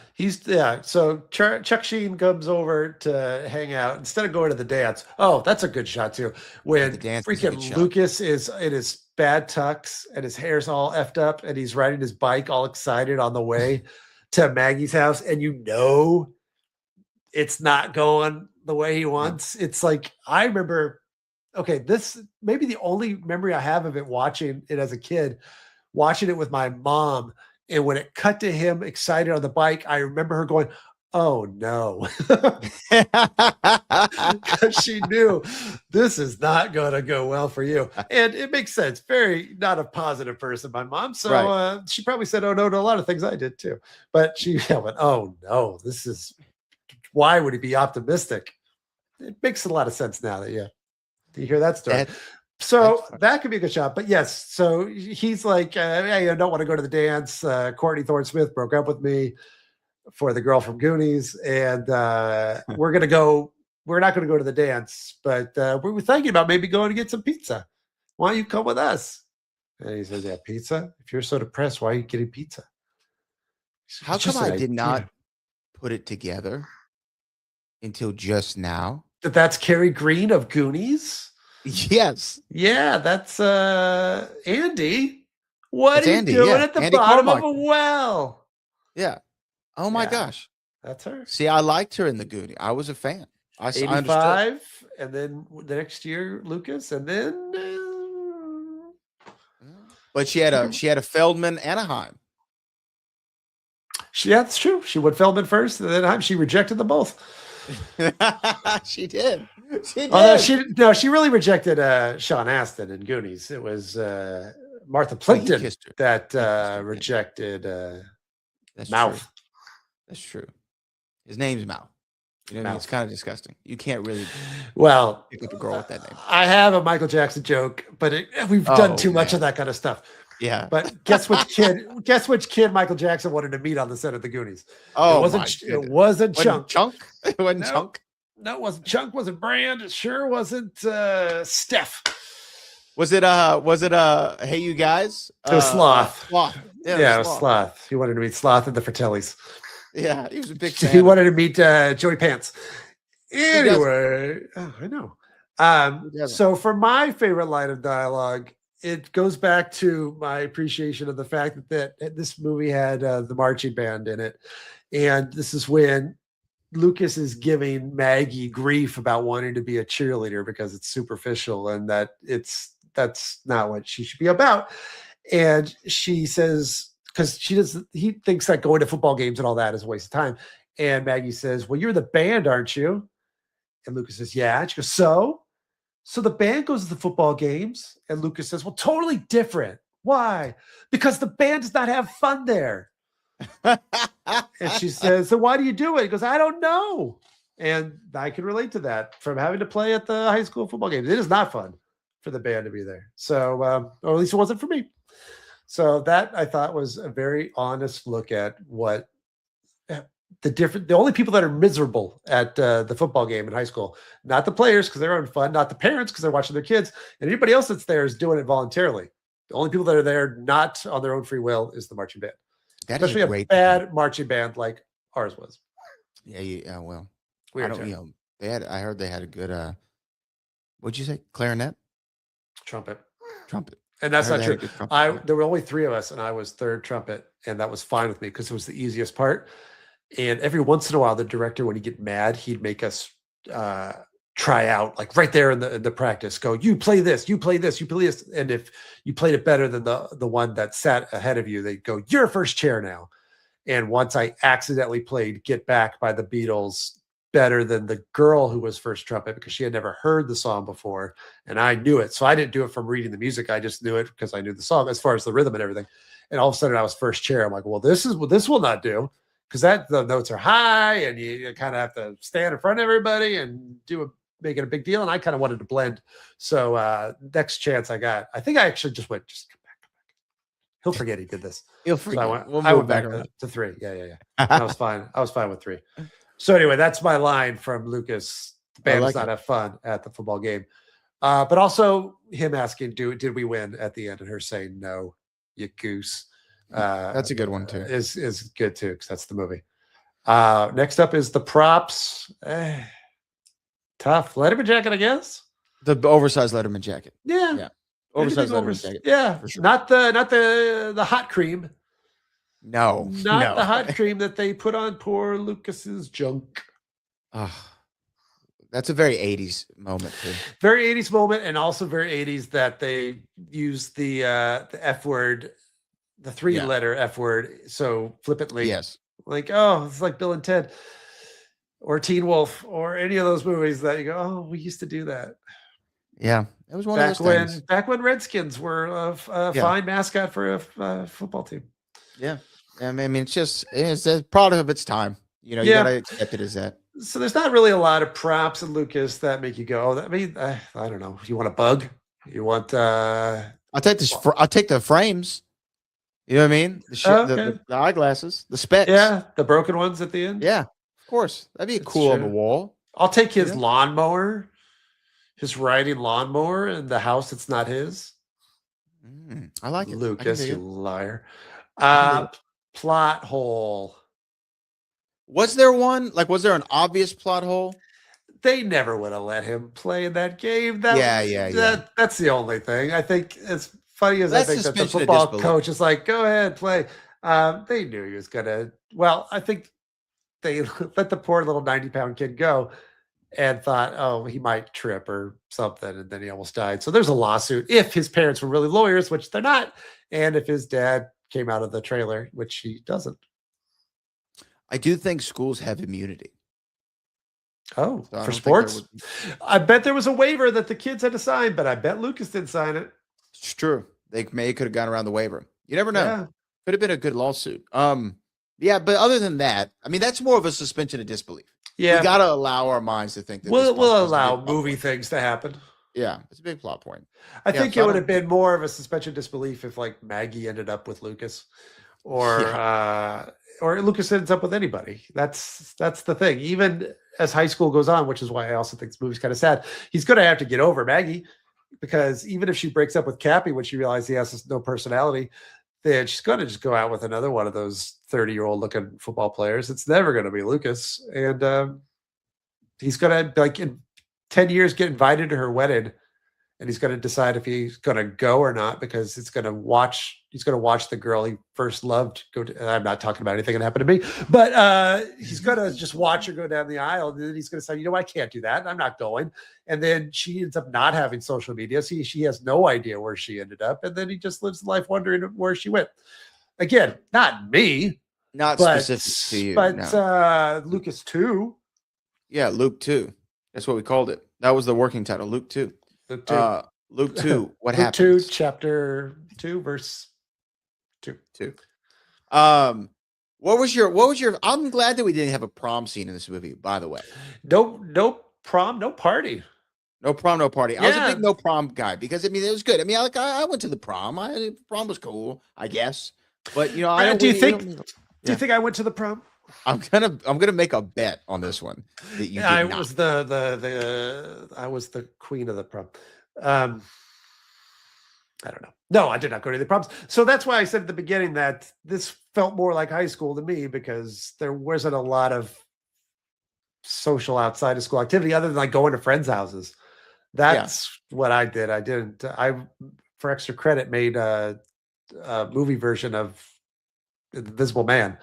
So Chuck Sheen comes over to hang out instead of going to the dance. Oh, that's a good shot too. The When dance is a good freaking shot. Lucas is in his bad tux and his hair's all effed up and he's riding his bike all excited on the way to Maggie's house, and it's not going the way he wants. It's like I remember. Okay, this may be the only memory I have of it watching it as a kid, watching it with my mom. And when it cut to him excited on the bike, I remember her going, "Oh no," because she knew this is not going to go well for you. And it makes sense. Very not a positive person, my mom. So Right. she probably said, "Oh no" to a lot of things I did too. But she went, "Oh no, this is why would he be optimistic?" It makes a lot of sense now that you hear that story. So that could be a good shot. But yes, so he's like, hey, I don't want to go to the dance. Courtney Thorne Smith broke up with me for the girl from Goonies, and we're going to go. We're not going to go to the dance, but we were thinking about maybe going to get some pizza. Why don't you come with us? And he says, yeah, pizza? If you're so depressed, why are you getting pizza? How come I did not put it together until just now? That's Carrie Green of Goonies? Yes. Yeah, that's Andy. What are you Andy, doing at the Andy bottom Carmichael. of a well? Yeah. Oh my gosh. That's her. See, I liked her in the Goonies. I was a fan. I 85, and then the next year, Lucas, and then but she had a Feldman Anaheim. Yeah, that's true. She went Feldman first, and then she rejected them both. She did. She did. Although she really rejected Sean Astin in Goonies. It was Martha Plimpton that rejected Mouth. True. That's true. His name's Mouth. You know, it's kind of disgusting. You can't really pick up a girl with that name. I have a Michael Jackson joke, but we've done too much of that kind of stuff. Yeah. But guess which kid Michael Jackson wanted to meet on the set of the Goonies? Oh, it wasn't Chunk. Chunk? It wasn't Chunk? No, it wasn't Chunk, wasn't Brand. It sure wasn't Steph. Was it Hey You Guys? It was Sloth. Sloth. Yeah, it was Sloth. He wanted to meet Sloth and the Fratellis. Yeah, he was a big fan. He wanted to meet Joey Pants. Anyway, I know. So for my favorite line of dialogue, it goes back to my appreciation of the fact that this movie had the marching band in it. And this is when Lucas is giving Maggie grief about wanting to be a cheerleader because it's superficial and that that's not what she should be about. And she says, because he thinks that going to football games and all that is a waste of time. And Maggie says, well, you're the band, aren't you? And Lucas says, yeah. And she goes, so the band goes to the football games. And Lucas says, well, totally different. Why? Because the band does not have fun there. And she says, so why do you do it? He goes, I don't know. And I can relate to that from having to play at the high school football games. It is not fun for the band to be there. So, or at least it wasn't for me. So that I thought was a very honest look at what the only people that are miserable at the football game in high school, not the players because they're having fun, not the parents because they're watching their kids, and anybody else that's there is doing it voluntarily. The only people that are there not on their own free will is the marching band. Especially a bad marching band like ours was. Yeah. Well, I don't. I heard they had a good. What'd you say? Clarinet, trumpet. And that's not true. There were only 3 of us, and I was third trumpet, and that was fine with me because it was the easiest part. And every once in a while, the director, when he'd get mad, he'd make us try out, like right there in the practice. Go, you play this, you play this, you play this. And if you played it better than the one that sat ahead of you, they'd go, you're first chair now. And once I accidentally played "Get Back" by the Beatles better than the girl who was first trumpet because she had never heard the song before, and I knew it. So I didn't do it from reading the music. I just knew it because I knew the song as far as the rhythm and everything. And all of a sudden I was first chair. I'm like, well, this will not do because the notes are high and you kind of have to stand in front of everybody and make it a big deal. And I kind of wanted to blend. So next chance I got, I think I actually just come back. He'll forget he did this. He'll forget. So I went back to 3. Yeah. I was fine. I was fine with 3. So anyway, that's my line from Lucas. The band does not have fun at the football game. But also him asking, did we win at the end? And her saying, no, you goose. That's a good one too. Is good too, because that's the movie. Next up is the props. Tough. Letterman jacket, I guess. The oversized Letterman jacket. Yeah. Oversized Letterman jacket. Yeah. For sure. Not the hot cream. No. Not the hot cream that they put on poor Lucas's junk. That's a very 80s moment too. Very 80s moment, and also very 80s that they use the F word, the 3-letter F word, so flippantly. Yes. Like, oh, it's like Bill and Ted or Teen Wolf or any of those movies that you go, oh, we used to do that. Yeah. It was one of those things. Back when Redskins were a fine mascot for a football team. Yeah. I mean, it's a product of its time. You know, you got to accept it as that. So there's not really a lot of props in Lucas that make you go, I mean, I don't know. You want a bug? You want I'll take this. I'll take the frames. You know what I mean? The eyeglasses, the specs. Yeah, the broken ones at the end. Yeah, of course. That'd be cool on the wall. I'll take his lawnmower, his riding lawnmower in the house that's not his. I like it. Lucas, you liar. Plot hole. Was there one? Like, was there an obvious plot hole? They never would have let him play in that game. That's the only thing. I think as funny as I think that the football coach is like, go ahead, play. They knew he was gonna. Well, I think they let the poor little 90-pound kid go and thought, oh, he might trip or something, and then he almost died. So there's a lawsuit if his parents were really lawyers, which they're not, and if his dad came out of the trailer, which he doesn't. I do think schools have immunity. Oh, so for sports? I bet there was a waiver that the kids had to sign, but I bet Lucas didn't sign it. It's true. They could have gone around the waiver. You never know. Yeah. Could have been a good lawsuit. Yeah, but other than that, I mean, that's more of a suspension of disbelief. Yeah. We got to allow our minds to think that we'll allow movie things to happen. Yeah, it's a big plot point. I think it would have been more of a suspension of disbelief if like Maggie ended up with Lucas or Lucas ends up with anybody. That's the thing. Even as high school goes on, which is why I also think this movie's kind of sad, he's going to have to get over Maggie, because even if she breaks up with Cappy when she realizes he has no personality, then she's going to just go out with another one of those 30-year-old looking football players. It's never going to be Lucas. And he's going to, like, in 10 years, get invited to her wedding. And he's going to decide if he's going to go or not, because he's going to watch the girl he first loved go to. I'm not talking about anything that happened to me, but he's going to just watch her go down the aisle. And then he's going to say, you know, I can't do that. I'm not going. And then she ends up not having social media. So she has no idea where she ended up. And then he just lives life wondering where she went. Again, not me. Not specific to you. But Lucas 2. Yeah, Luke 2. That's what we called it. That was the working title, Luke 2. Luke 2. What happened? 2, chapter 2, verse 2. What was your I'm glad that we didn't have a prom scene in this movie, by the way. No prom, no party. No prom, no party. I was a big no prom guy, because I mean it was good. I mean, I went to the prom. Prom was cool, I guess. But you know, do you think I went to the prom? I'm gonna make a bet on this one that you. I was I was the queen of the prom. I don't know. No, I did not go to the proms. So that's why I said at the beginning that this felt more like high school to me, because there wasn't a lot of social outside of school activity other than like going to friends' houses. That's what I did. I for extra credit made a movie version of Invisible Man.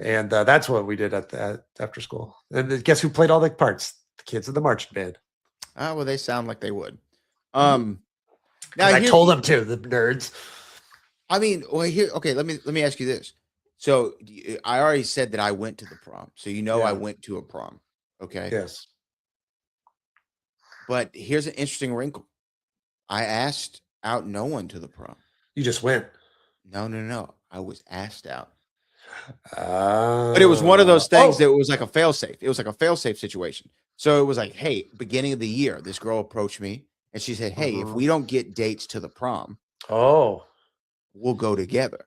And that's what we did at after school. And guess who played all the parts? The kids in the marching band. Well, they sound like they would. Now I told them to, the nerds. I mean, well, okay. Let me ask you this. So I already said that I went to the prom, so I went to a prom. Okay. Yes. But here's an interesting wrinkle. I asked out no one to the prom. You just went. No. I was asked out. But it was one of those things that was like a fail-safe. It was like a fail-safe situation. So it was like, hey, beginning of the year, this girl approached me and she said, hey, if we don't get dates to the prom, we'll go together.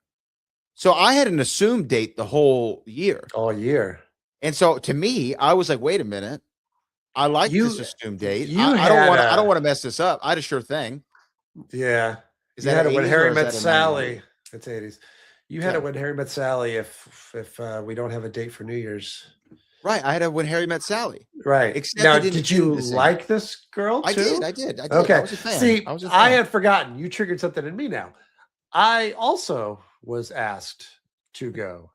So I had an assumed date the whole year. All year. And so to me, I was like, wait a minute. I like this assumed date. I don't want to mess this up. I had a sure thing. Yeah. Is that when Harry Met Sally? It's 80s. You had it When Harry Met Sally. If we don't have a date for New Year's, right? I had it When Harry Met Sally. Right. Except now, did you like this girl too? I did. Okay. I was a fan. See, I had forgotten. You triggered something in me now. I also was asked to go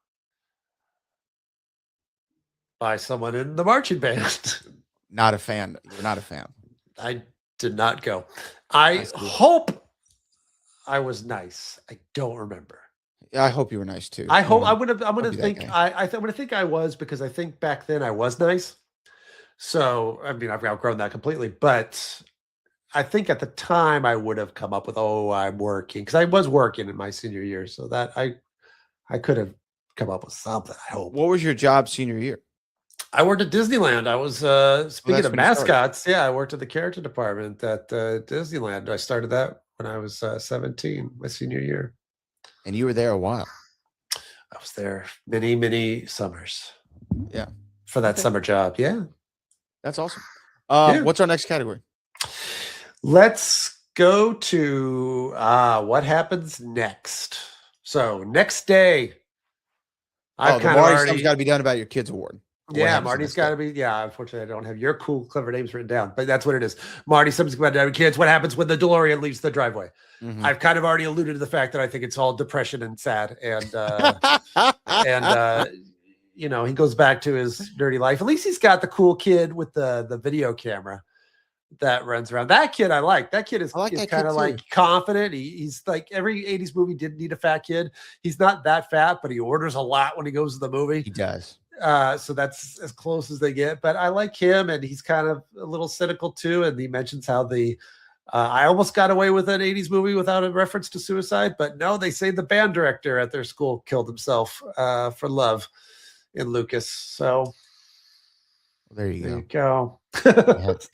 by someone in the marching band. Not a fan. You're not a fan. I did not go. I hope I was nice. I don't remember. Yeah, I hope you were nice too. I hope I'm gonna think I was, because I think back then I was nice. So I mean, I've outgrown that completely, but I think at the time I would have come up with, I'm working, because I was working in my senior year, so that I could have come up with something. I hope. What was your job senior year? I worked at Disneyland. I was speaking of mascots. Yeah, I worked at the character department at Disneyland. I started that when I was 17, my senior year. And you were there a while. I was there many summers. Yeah, for that summer job. Yeah, that's awesome. What's our next category? Let's go to what happens next. So next day. The Marty stuff's got to be done about your kids award. Yeah, Marty's got to be. Yeah, unfortunately, I don't have your cool, clever names written down, but that's what it is. Marty, something's about to have kids. What happens when the DeLorean leaves the driveway? Mm-hmm. I've kind of already alluded to the fact that I think it's all depression and sad, and he goes back to his dirty life. At least he's got the cool kid with the video camera that runs around. That kid I like. That kid is kind of like confident. He's like, every 80s movie didn't need a fat kid. He's not that fat, but he orders a lot when he goes to the movie. He does. So that's as close as they get, but I like him, and he's kind of a little cynical too. And he mentions how I almost got away with an 80s movie without a reference to suicide, but no, they say the band director at their school killed himself for love in Lucas. So there you go. It's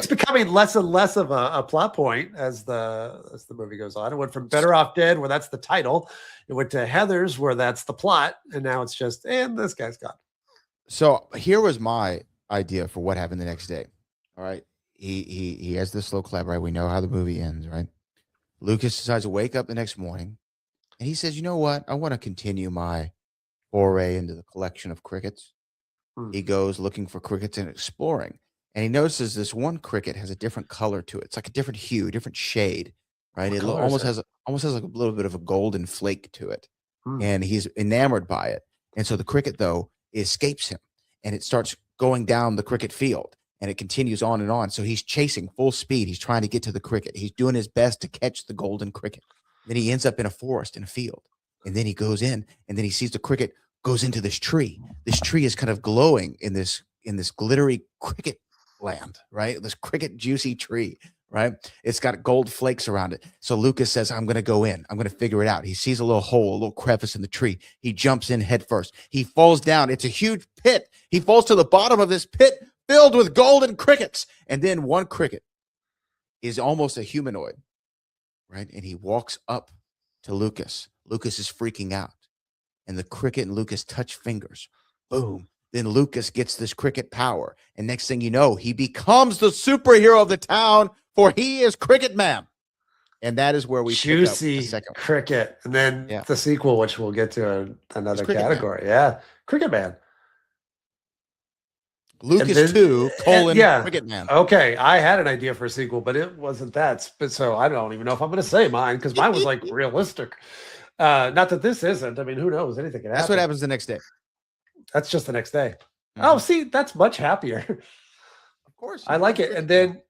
becoming less and less of a plot point as the movie goes on. It went from Better Off Dead, where that's the title, it went to Heathers, where that's the plot, and now it's just, and this guy's gone. So here was my idea for what happened the next day. All right, he has this slow clap, right? We know how the movie ends, right? Lucas decides to wake up the next morning, and he says, "You know what? I want to continue my foray into the collection of crickets." He goes looking for crickets and exploring, and he notices this one cricket has a different color to it. It's like a different hue, different shade, right? It almost has like a little bit of a golden flake to it, and he's enamored by it. And so the cricket, though, escapes him, and it starts going down the cricket field, and it continues on and on. So he's chasing full speed. He's trying to get to the cricket. He's doing his best to catch the golden cricket. Then he ends up in a forest, in a field, and then he goes in, and then he sees the cricket goes into this tree. This tree is kind of glowing in this glittery cricket land, right? This cricket juicy tree, right? It's got gold flakes around it. So Lucas says, I'm going to go in. I'm going to figure it out. He sees a little hole, a little crevice in the tree. He jumps in head first. He falls down. It's a huge pit. He falls to the bottom of this pit filled with golden crickets. And then one cricket is almost a humanoid, right? And he walks up to Lucas. Lucas is freaking out. And the cricket and Lucas touch fingers. Boom. Then Lucas gets this cricket power. And next thing you know, he becomes the superhero of the town, for he is Cricket Man. And that is where we Juicy pick up the second cricket. And then the sequel, which we'll get to another category. Man. Yeah. Cricket Man. Lucas 2, Cricket Man. Okay. I had an idea for a sequel, but it wasn't that. So I don't even know if I'm going to say mine, because mine was like realistic. Not that this isn't. I mean, who knows? Anything can happen. That's what happens the next day. That's just the next day. Mm-hmm. Oh, see, that's much happier. Of course. I like it. And then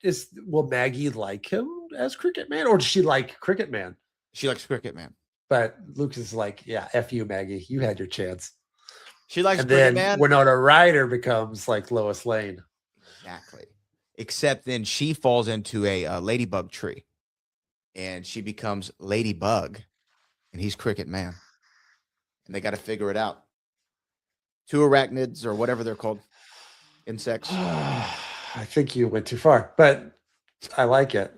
will Maggie like him as Cricket Man, or does she like Cricket Man? She likes Cricket Man. But Lucas is like, yeah, F you, Maggie. You had your chance. She likes Cricket Man. Winona Ryder becomes like Lois Lane. Exactly. Except then she falls into a ladybug tree, and she becomes Ladybug. And he's Cricket Man. And they got to figure it out. 2 arachnids, or whatever they're called. Insects. I think you went too far, but I like it.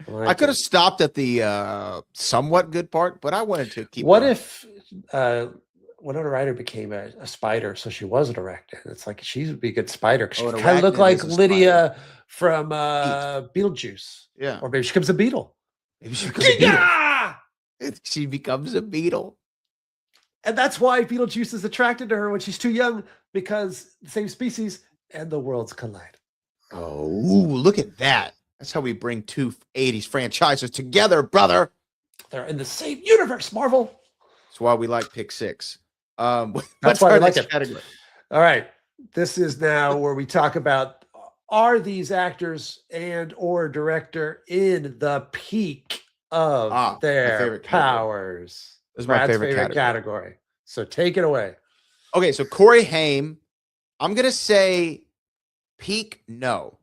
I could have stopped at the somewhat good part, but I wanted to keep What going. If Winona Ryder became a spider, so she was an arachnid? It's like she would be a good spider, because she kind of looked like Lydia from Beetlejuice. Yeah. Or maybe she becomes a beetle. Maybe she becomes a beetle. She becomes a beetle. And that's why Beetlejuice is attracted to her when she's too young, because the same species and the worlds collide. Oh, look at that. That's how we bring two 80s franchises together, brother. They're in the same universe, Marvel. That's why we like Pic Six. That's why we like it. Category? All right. This is now where we talk about, are these actors and or director in the peak of their powers? This is my favorite category. So take it away. Okay, so Corey Haim, I'm going to say peak, no.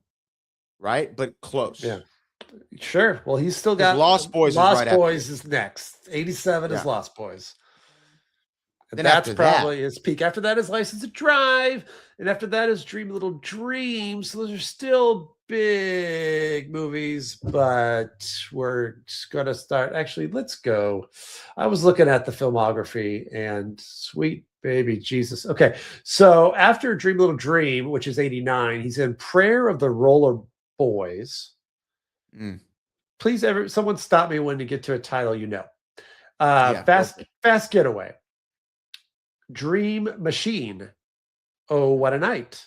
Right? But close. Yeah. Sure. Well, he's still got Lost Boys. Lost Boys is next. 87 is Lost Boys. And then that's probably his peak. After that is License to Drive. And after that is Dream a Little Dream. So those are still big movies, but we're going to start. Actually, let's go. I was looking at the filmography and sweet baby Jesus. Okay. So after Dream a Little Dream, which is 89, he's in Prayer of the Roller Boys. Please, someone stop me when you get to a title, Fast Getaway. Dream Machine. Oh, What a Night.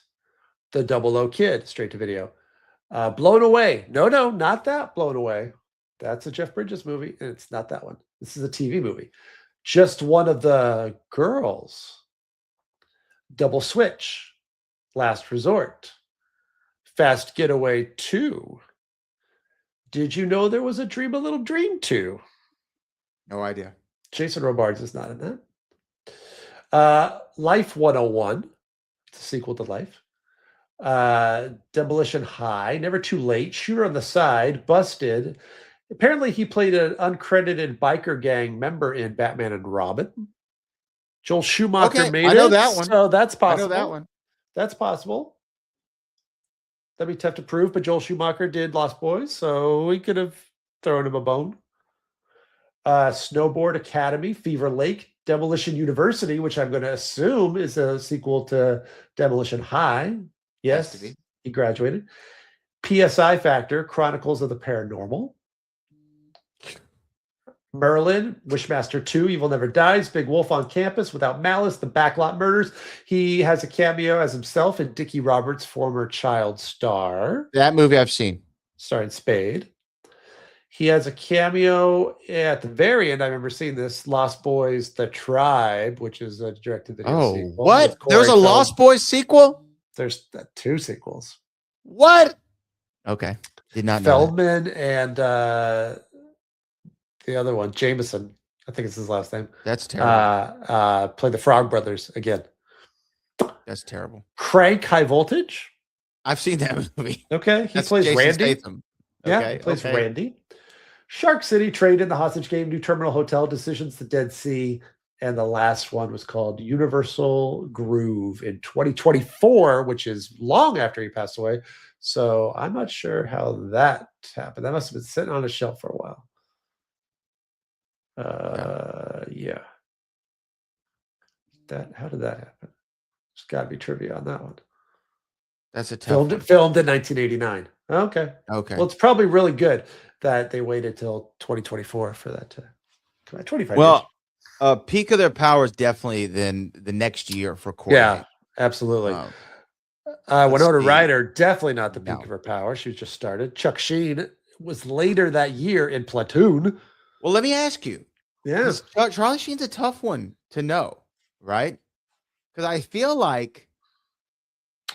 The 00 Kid, straight to video. Blown Away. No, not that Blown Away. That's a Jeff Bridges movie, and it's not that one. This is a TV movie. Just One of the Girls. Double Switch. Last Resort. Fast Getaway 2. Did you know there was a Dream a Little Dream 2? No idea. Jason Robards is not in that. Life 101. It's a sequel to Life. Demolition High. Never Too Late. Shooter on the Side. Busted. Apparently he played an uncredited biker gang member in Batman and Robin. Joel Schumacher made it. I know that one. So that's possible. I know that one. That's possible. That'd be tough to prove, but Joel Schumacher did Lost Boys, so we could have thrown him a bone. Snowboard Academy, Fever Lake, Demolition University, which I'm going to assume is a sequel to Demolition High. Yes, he graduated. PSI Factor, Chronicles of the Paranormal. Merlin, Wishmaster 2, Evil Never Dies, Big Wolf on Campus, Without Malice, The Backlot Murders. He has a cameo as himself in Dickie Roberts' former child star. That movie I've seen. Starring Spade. He has a cameo at the very end. I remember seeing this, Lost Boys, The Tribe, which is a direct-to-video sequel. What? There's a Lost Boys sequel? There's 2 sequels. What? Okay. Did not know Feldman and the other one, Jameson, I think it's his last name. That's terrible. Play the Frog Brothers again. That's terrible. Crank High Voltage. I've seen that movie. Okay. He plays Jason Randy. Statham. Yeah, he plays Randy. Shark City, Trade in the Hostage Game, New Terminal Hotel, Decisions, The Dead Sea. And the last one was called Universal Groove in 2024, which is long after he passed away. So I'm not sure how that happened. That must have been sitting on a shelf for a while. Yeah. How did that happen? There's got to be trivia on that one. That's a tough one. Filmed in 1989. Okay. Okay. Well, it's probably really good that they waited till 2024 for that to come out. 25 years. Peak of their powers definitely then the next year for Corey. Yeah, absolutely. Winona Ryder, definitely not the peak of her power. She was just started. Chuck Sheen was later that year in Platoon. Well, let me ask you. Yeah. Charlie Sheen's a tough one to know, right? Because I feel like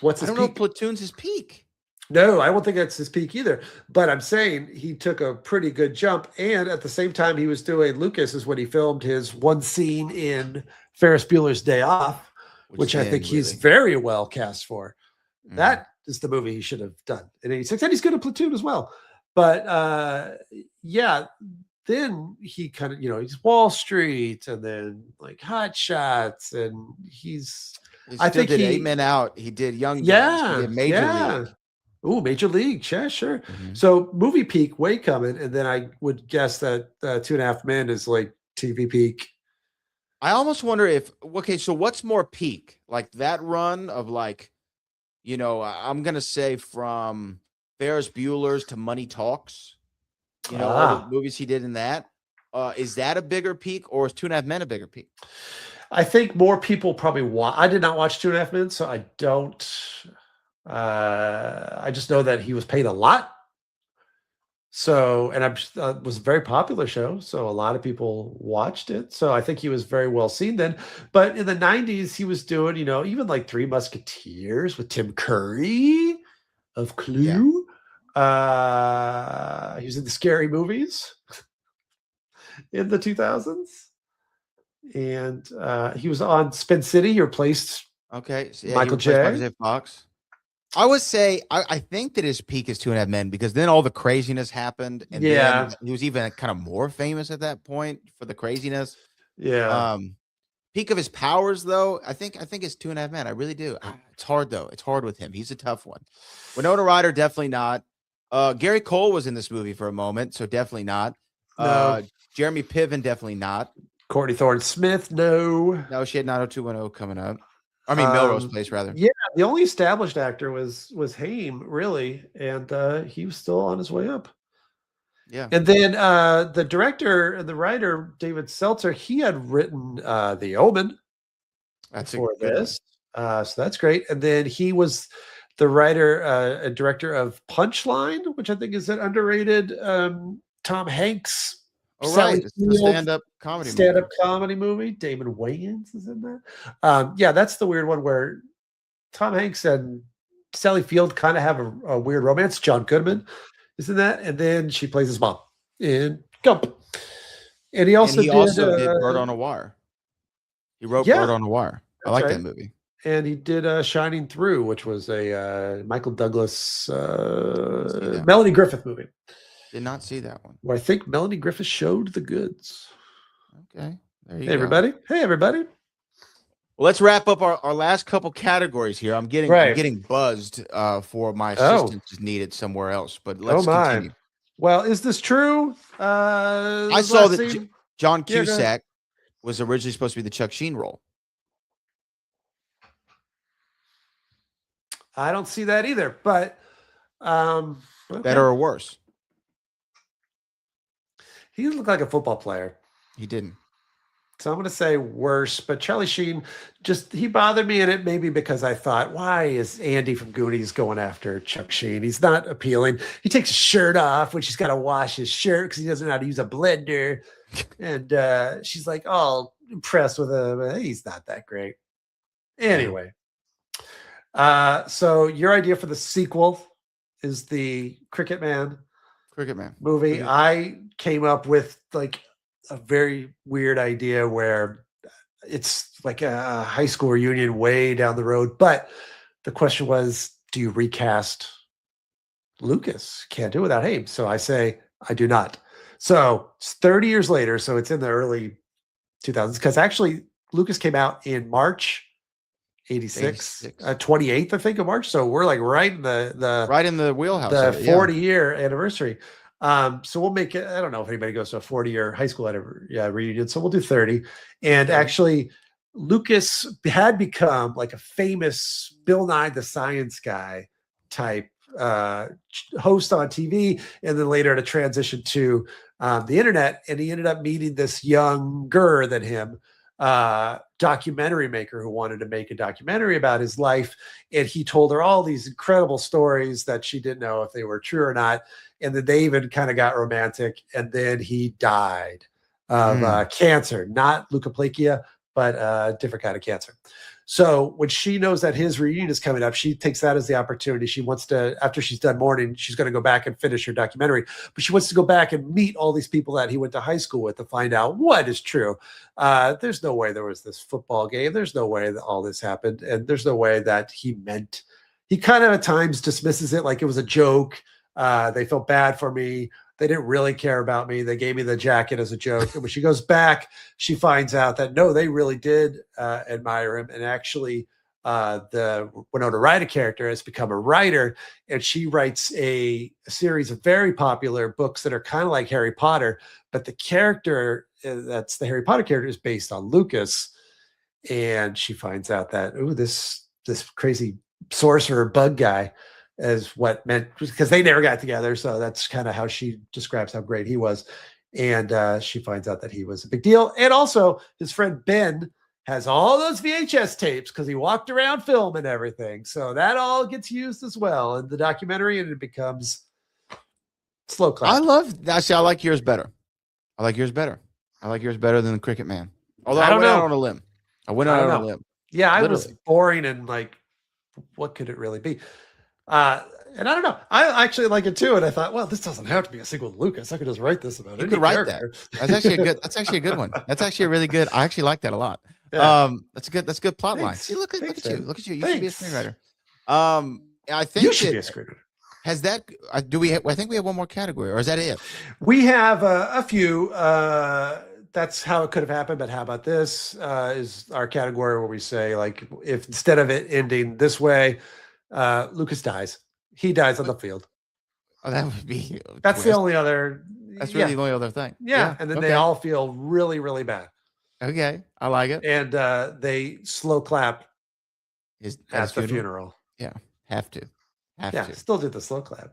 I don't know if Platoon's his peak. No, I don't think that's his peak either. But I'm saying he took a pretty good jump. And at the same time he was doing Lucas is when he filmed his one scene in Ferris Bueller's Day Off, which I think he's very well cast for. That is the movie he should have done in 86. And he's good at Platoon as well. But yeah, then he kind of, he's Wall Street and then like Hot Shots, and I think he did 8 Men Out. He did Young Guns. Yeah, he did Major League. Ooh, Major League. Yeah, sure. So movie peak way coming, and then I would guess that 2.5 Men is like TV peak. I almost wonder if so what's more peak? Like that run of like, I'm gonna say from Ferris Bueller's to Money Talks. All the movies he did in that. Is that a bigger peak, or is Two and a Half Men a bigger peak? I think more people probably watch. I did not watch Two and a Half Men, so I don't. I just know that he was paid a lot. So, and it was a very popular show, so a lot of people watched it. So I think he was very well seen then. But in the 90s, he was doing, even like Three Musketeers with Tim Curry of Clue. He was in the Scary Movies in the 2000s. And he was on Spin City. He replaced Michael J. Fox. I would say I think that his peak is Two and a Half Men, because then all the craziness happened, and then he was even kind of more famous at that point for the craziness. Yeah. Peak of his powers, though, I think it's Two and a Half Men. I really do. It's hard though. It's hard with him. He's a tough one. Winona Ryder, definitely not. Gary Cole was in this movie for a moment, so definitely not. No. Jeremy Piven, definitely not. Courtney Thorne-Smith, no. No, she had 90210 coming up. I mean, Melrose Place, rather. Yeah, the only established actor was Haim, really, and he was still on his way up. Yeah. And then the director and the writer, David Seltzer, he had written The Omen before this. So that's great. And then he was the writer and director of Punchline, which I think is an underrated Tom Hanks. Oh, right. It's the stand-up comedy movie. Damon Wayans is in that. Yeah, that's the weird one where Tom Hanks and Sally Field kind of have a weird romance. John Goodman is in that, and then she plays his mom in Gump. And he also did Bird on a Wire. He wrote Bird on a Wire. I like that movie. And he did Shining Through, which was a Michael Douglas, Melanie Griffith movie. Did not see that one. Where I think Melanie Griffith showed the goods. Okay. There you go. Everybody. Hey, everybody. Well, let's wrap up our last couple categories here. I'm getting buzzed for my assistance is needed somewhere else, but let's continue. Well, is this true? I saw that John Cusack was originally supposed to be the Chuck Sheen role. I don't see that either, but better or worse? He looked like a football player. He didn't. So I'm going to say worse, but Charlie Sheen, he bothered me in it maybe because I thought, why is Andy from Goonies going after Chuck Sheen? He's not appealing. He takes his shirt off when she's got to wash his shirt because he doesn't know how to use a blender. And she's like, all impressed with him. He's not that great. Anyway. So your idea for the sequel is the Cricket Man movie. I came up with like a very weird idea where it's like a high school reunion way down the road. But the question was, do you recast Lucas? Can't do it without Haim. So I say, I do not. So it's 30 years later. So it's in the early 2000s because actually Lucas came out in March 86. 28th, I think, of March. So we're like right in the wheelhouse. The 40-year anniversary. So we'll make it. I don't know if anybody goes to a 40-year high school reunion. So we'll do 30. And actually, Lucas had become like a famous Bill Nye the Science Guy type host on TV, and then later to transition to the internet. And he ended up meeting this younger than him documentary maker who wanted to make a documentary about his life. And he told her all these incredible stories that she didn't know if they were true or not. And then they even kind of got romantic. And then he died of cancer, not leukopenia, but a different kind of cancer. So when she knows that his reunion is coming up, she takes that as the opportunity. She wants to, after she's done mourning, she's going to go back and finish her documentary, but she wants to go back and meet all these people that he went to high school with to find out what is true. There's no way there was this football game. There's no way that all this happened. And there's no way that he kind of at times dismisses it like it was a joke. They felt bad for me. They didn't really care about me. They gave me the jacket as a joke. And when she goes back, she finds out that no, they really did admire him. And actually, the Winona Ryder character has become a writer, and she writes a series of very popular books that are kind of like Harry Potter. But the character that's the Harry Potter character is based on Lucas. And she finds out that, this crazy sorcerer bug guy is what meant, because they never got together. So that's kind of how she describes how great he was. And she finds out that he was a big deal. And also his friend Ben has all those VHS tapes because he walked around filming everything. So that all gets used as well in the documentary, and it becomes slow clap. I like yours better. I like yours better. I like yours better than the Cricket Man. Although I went out on a limb. I went out on a limb. Yeah, I was boring and like, what could it really be? And I don't know. I actually like it too. And I thought, well, this doesn't have to be a sequel to Lucas. I could just write this about it. You could write that. That's actually a good one. That's actually a really good. I actually like that a lot. Yeah. That's a good plot line. See, look at you. Look at you. You should be a screenwriter. I think you should be a screenwriter. Has that do we I think we have one more category, or is that it? We have a few. That's how it could have happened, but how about this? Is our category where we say, like, if instead of it ending this way, Lucas dies. He dies on the field. Oh, that would be. That's the only other. That's really the only other thing. Yeah. And then they all feel really, really bad. Okay, I like it. And they slow clap at the funeral. Yeah, have to. Still do the slow clap.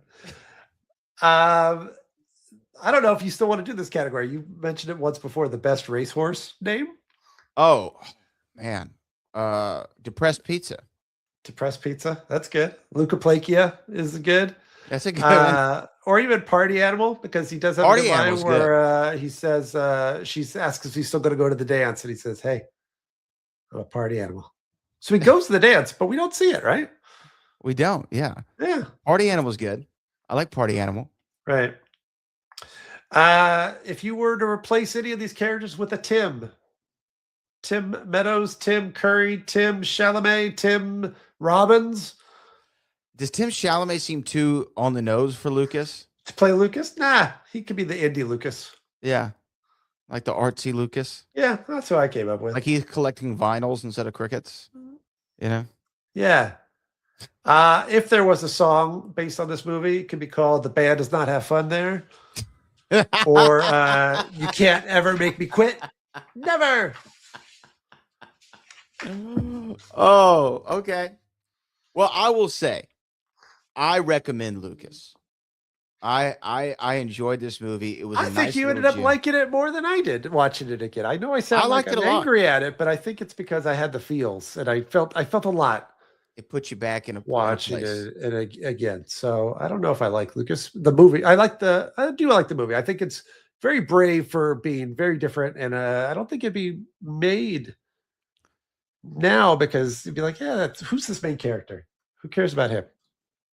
I don't know if you still want to do this category. You mentioned it once before. The best racehorse name. Oh man, depressed pizza. Depressed pizza. That's good. Leukoplakia is good. That's a good one. Or even Party Animal, because he does have a line where he says, she asks if he's still going to go to the dance. And he says, hey, I'm a party animal. So he goes to the dance, but we don't see it, right? We don't. Yeah. Yeah. Party Animal's good. I like Party Animal. Right. If you were to replace any of these characters with a Tim Meadows, Tim Curry, Tim Chalamet, Tim Robbins. Does Tim Chalamet seem too on the nose for Lucas? To play Lucas? Nah, he could be the indie Lucas. Yeah. Like the artsy Lucas. Yeah, that's what I came up with. Like he's collecting vinyls instead of crickets. You know? Yeah. If there was a song based on this movie, it could be called The Band Does Not Have Fun There. Or You Can't Ever Make Me Quit. Never. Oh, okay. Well, I will say, I recommend Lucas. I enjoyed this movie. It was. I think you ended up liking it more than I did watching it again. I know I sound like I'm angry at it, but I think it's because I had the feels and I felt a lot. It puts you back in a watching it again. So I don't know if I like Lucas the movie. I do like the movie. I think it's very brave for being very different, and I don't think it'd be made now because you'd be like, yeah, who's this main character? Who cares about him?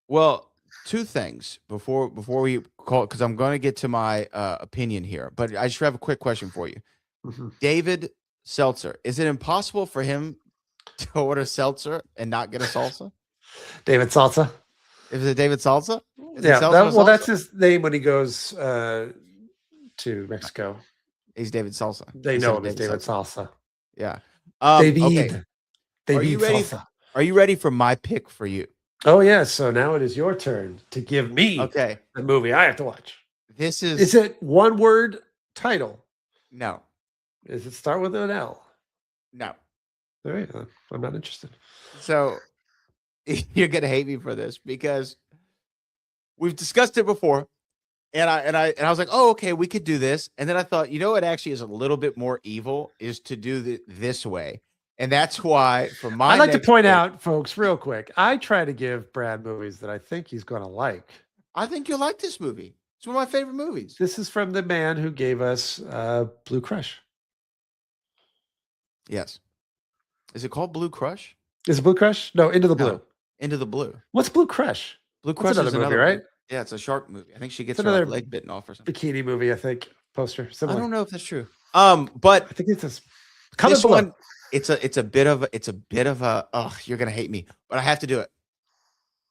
Well, two things before we call it, because I'm going to get to my opinion here, but I just have a quick question for you. Mm-hmm. David Seltzer, is it impossible for him to order seltzer and not get a salsa? David Salsa. Is it David Salsa? That's his name when he goes to Mexico. He's David Salsa. They know him as David Salsa. Yeah. David. Okay. Are you ready for my pick for you? Oh yeah. So now it is your turn to give me the movie I have to watch. Is it one word title? No. Does it start with an L? No. All right. I'm not interested. So you're gonna hate me for this because we've discussed it before. And I was like, oh, okay, we could do this. And then I thought, you know what actually is a little bit more evil is to do this way. And that's why for my I'd like to point out, folks, real quick, I try to give Brad movies that I think he's going to like. I think you'll like this movie. It's one of my favorite movies. This is from the man who gave us Blue Crush. Yes. Is it called Blue Crush? Is it Blue Crush? No, Into the Blue. No, Into the Blue. What's Blue Crush? Blue Crush is another movie, right? Yeah, it's a shark movie. I think she gets her leg bitten off or something. Bikini movie, I think. Poster. Similar. I don't know if that's true. But I think it's this one. It's a bit of a. Oh, you're gonna hate me, but I have to do it.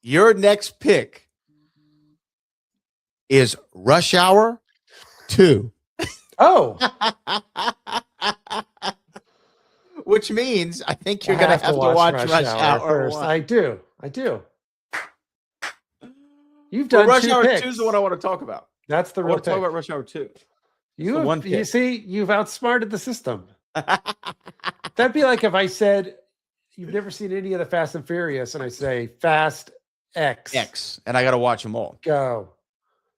Your next pick is Rush Hour 2. Oh. Which means I think you're gonna have to watch Rush Hour first. I do. You've done Rush two Hour picks. 2 is the one I want to talk about. That's the real pick. Talk about Rush Hour 2. You see, you've outsmarted the system. That'd be like if I said you've never seen any of the Fast and Furious, and I say Fast X, and I got to watch them all. Go.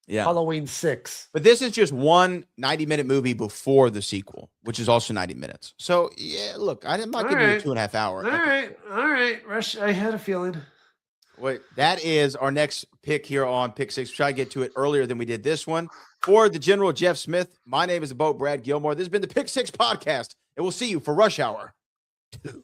Halloween 6. But this is just one 90-minute movie before the sequel, which is also 90 minutes. So, yeah, look, I'm not going to do a 2.5 hour. All right. Rush, I had a feeling. Wait, that is our next pick here on Pick Six. We'll try to get to it earlier than we did this one. For the General Jeff Smith, my name is the boat Brad Gilmore. This has been the Pick Six podcast, and we'll see you for Rush Hour 2.